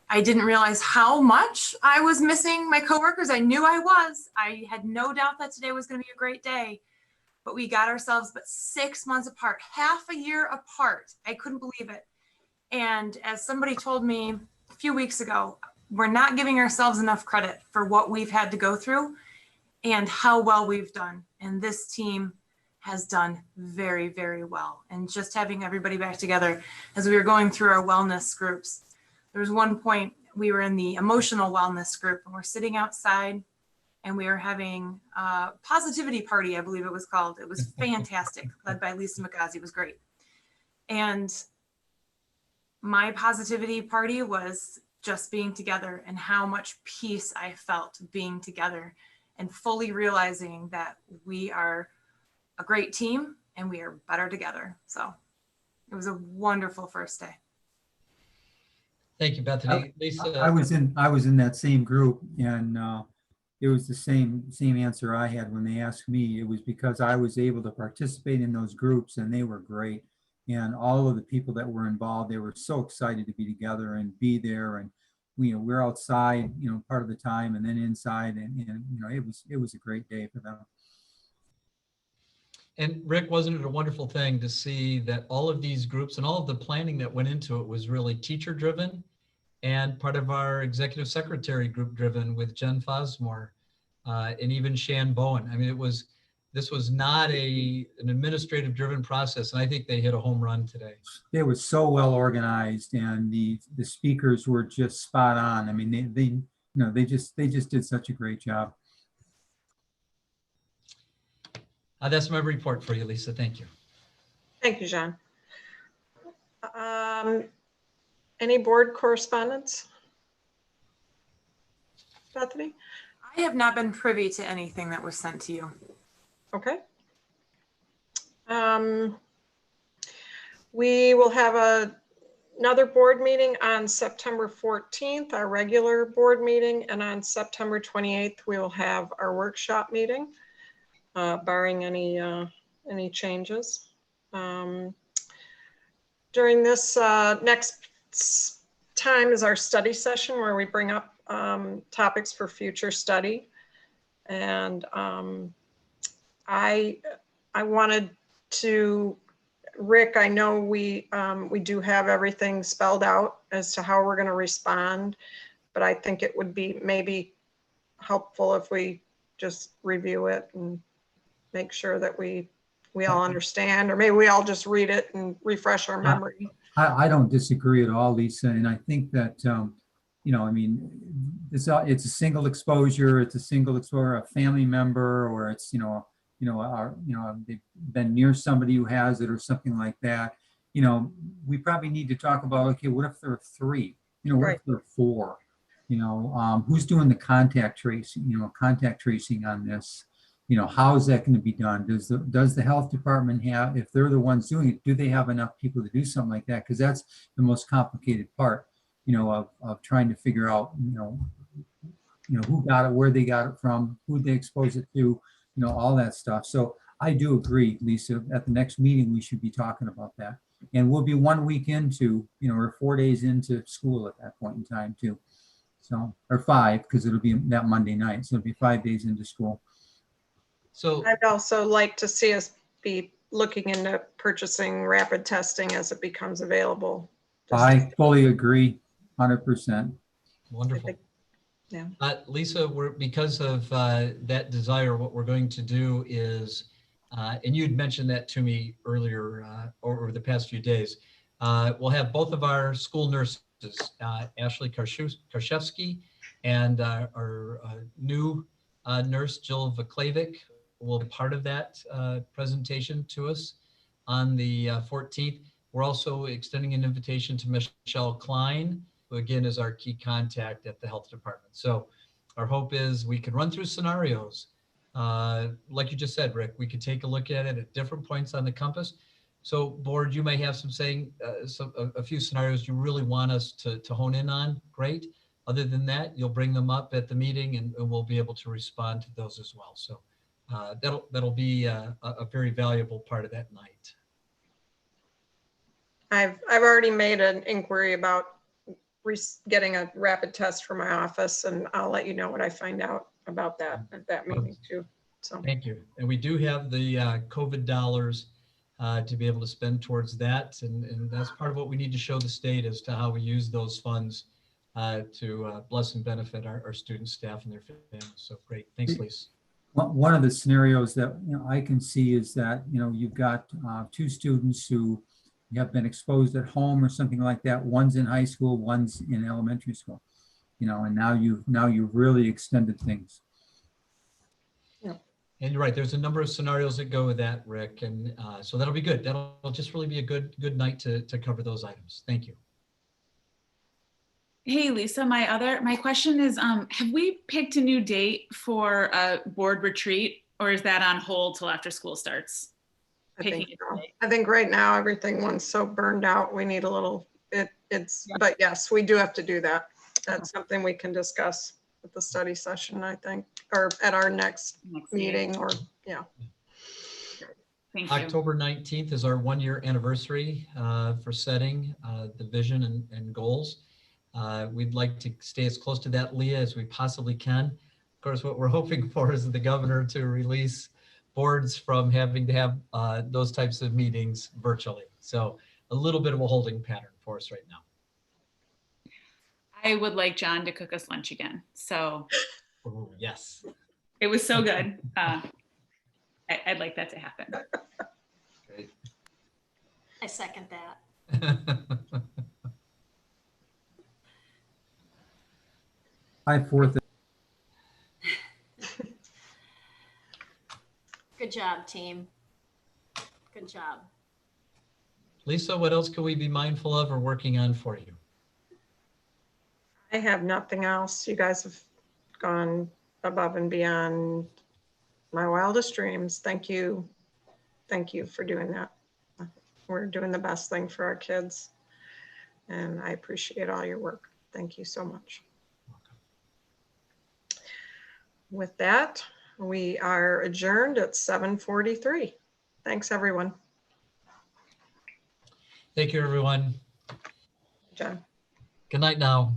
I didn't realize how much I was missing my coworkers. I knew I was. I had no doubt that today was going to be a great day, but we got ourselves but 6 months apart, half a year apart. I couldn't believe it. And as somebody told me a few weeks ago, we're not giving ourselves enough credit for what we've had to go through and how well we've done. And this team has done very, very well. And just having everybody back together as we were going through our wellness groups, there was one point we were in the emotional wellness group and we're sitting outside and we were having a positivity party, I believe it was called. It was fantastic, led by Lisa McGazzi. It was great. And my positivity party was just being together and how much peace I felt being together and fully realizing that we are a great team and we are better together. So it was a wonderful first day. Thank you, Bethany. Lisa, I was in that same group, and it was the same answer I had when they asked me. It was because I was able to participate in those groups, and they were great. And all of the people that were involved, they were so excited to be together and be there. And we're outside, part of the time, and then inside, and it was a great day for them. and Rick, wasn't it a wonderful thing to see that all of these groups and all of the planning that went into it was really teacher driven and part of our executive secretary group driven with Jen Fosmore and even Shan Bowen. I mean, this was not an administrative driven process. And I think they hit a home run today. It was so well organized, and the speakers were just spot on. I mean, they just did such a great job. That's my report for you, Lisa. Thank you. Thank you, John. Any board correspondence? Bethany? I have not been privy to anything that was sent to you. Okay. We will have another board meeting on September 14th, our regular board meeting, and on September 28th, we will have our workshop meeting, barring any changes. During this next time is our study session where we bring up topics for future study. And I wanted to, Rick, I know we do have everything spelled out as to how we're going to respond, but I think it would be maybe helpful if we just review it and make sure that we all understand, or maybe we all just read it and refresh our memory. I don't disagree at all, Lisa, and I think that I mean, it's a single exposure. It's a single exposure, a family member, or it's they've been near somebody who has it or something like that. We probably need to talk about, okay, what if there are 3? What Right. if there are 4? Who's doing the contact tracing? Contact tracing on this. How is that going to be done? Does the health department have, if they're the ones doing it, do they have enough people to do something like that? Because that's the most complicated part, of trying to figure out, who got it, where they got it from, who they expose it to, all that stuff. So I do agree, Lisa, at the next meeting, we should be talking about that. And we'll be 1 week into, or 4 days into school at that point in time too. So, or 5, because it'll be that Monday night. So it'll be 5 days into school. So I'd also like to see us be looking into purchasing rapid testing as it becomes available. I fully agree, 100%. wonderful. Yeah. Lisa, because of that desire, what we're going to do is, and you'd mentioned that to me earlier over the past few days, we'll have both of our school nurses, Ashley Karszewski and our new nurse, Jill Vuklevic, will be part of that presentation to us on the 14th. We're also extending an invitation to Michelle Klein, who again is our key contact at the health department. So our hope is we can run through scenarios. Like you just said, Rick, we could take a look at it at different points on the compass. So board, you may have a few scenarios you really want us to hone in on. Great. Other than that, you'll bring them up at the meeting and we'll be able to respond to those as well. So that'll be a very valuable part of that night. I've already made an inquiry about getting a rapid test for my office, and I'll let you know what I find out about that at that meeting too. So thank you. And we do have the COVID dollars to be able to spend towards that. And that's part of what we need to show the state as to how we use those funds to bless and benefit our students, staff, and their families. So great. Thanks, Lisa. One of the scenarios that I can see is that you've got two students who have been exposed at home or something like that. One's in high school, one's in elementary school. And now you've really extended things. yeah. And you're right. There's a number of scenarios that go with that, Rick, and so that'll be good. That'll just really be a good night to cover those items. Thank you. Hey, Lisa, my question is, have we picked a new date for a board retreat, or is that on hold till after school starts? I think right now everything one's so burned out. We need a little. But yes, we do have to do that. That's something we can discuss at the study session, I think, or at our next meeting. Or yeah. Thank you. October 19th is our 1-year anniversary for setting the vision and goals. We'd like to stay as close to that, Leah, as we possibly can. Of course, what we're hoping for is the governor to release boards from having to have those types of meetings virtually. So a little bit of a holding pattern for us right now. I would like John to cook us lunch again. So Ooh, yes. it was so good. I'd like that to happen. Great. I second that. I fourth. Good job, team. Good job. Lisa, what else can we be mindful of or working on for you? I have nothing else. You guys have gone above and beyond my wildest dreams. Thank you. Thank you for doing that. We're doing the best thing for our kids, and I appreciate all your work. Thank you so much. With that, we are adjourned at 7:43. Thanks, everyone. Thank you, everyone. John. Good night now.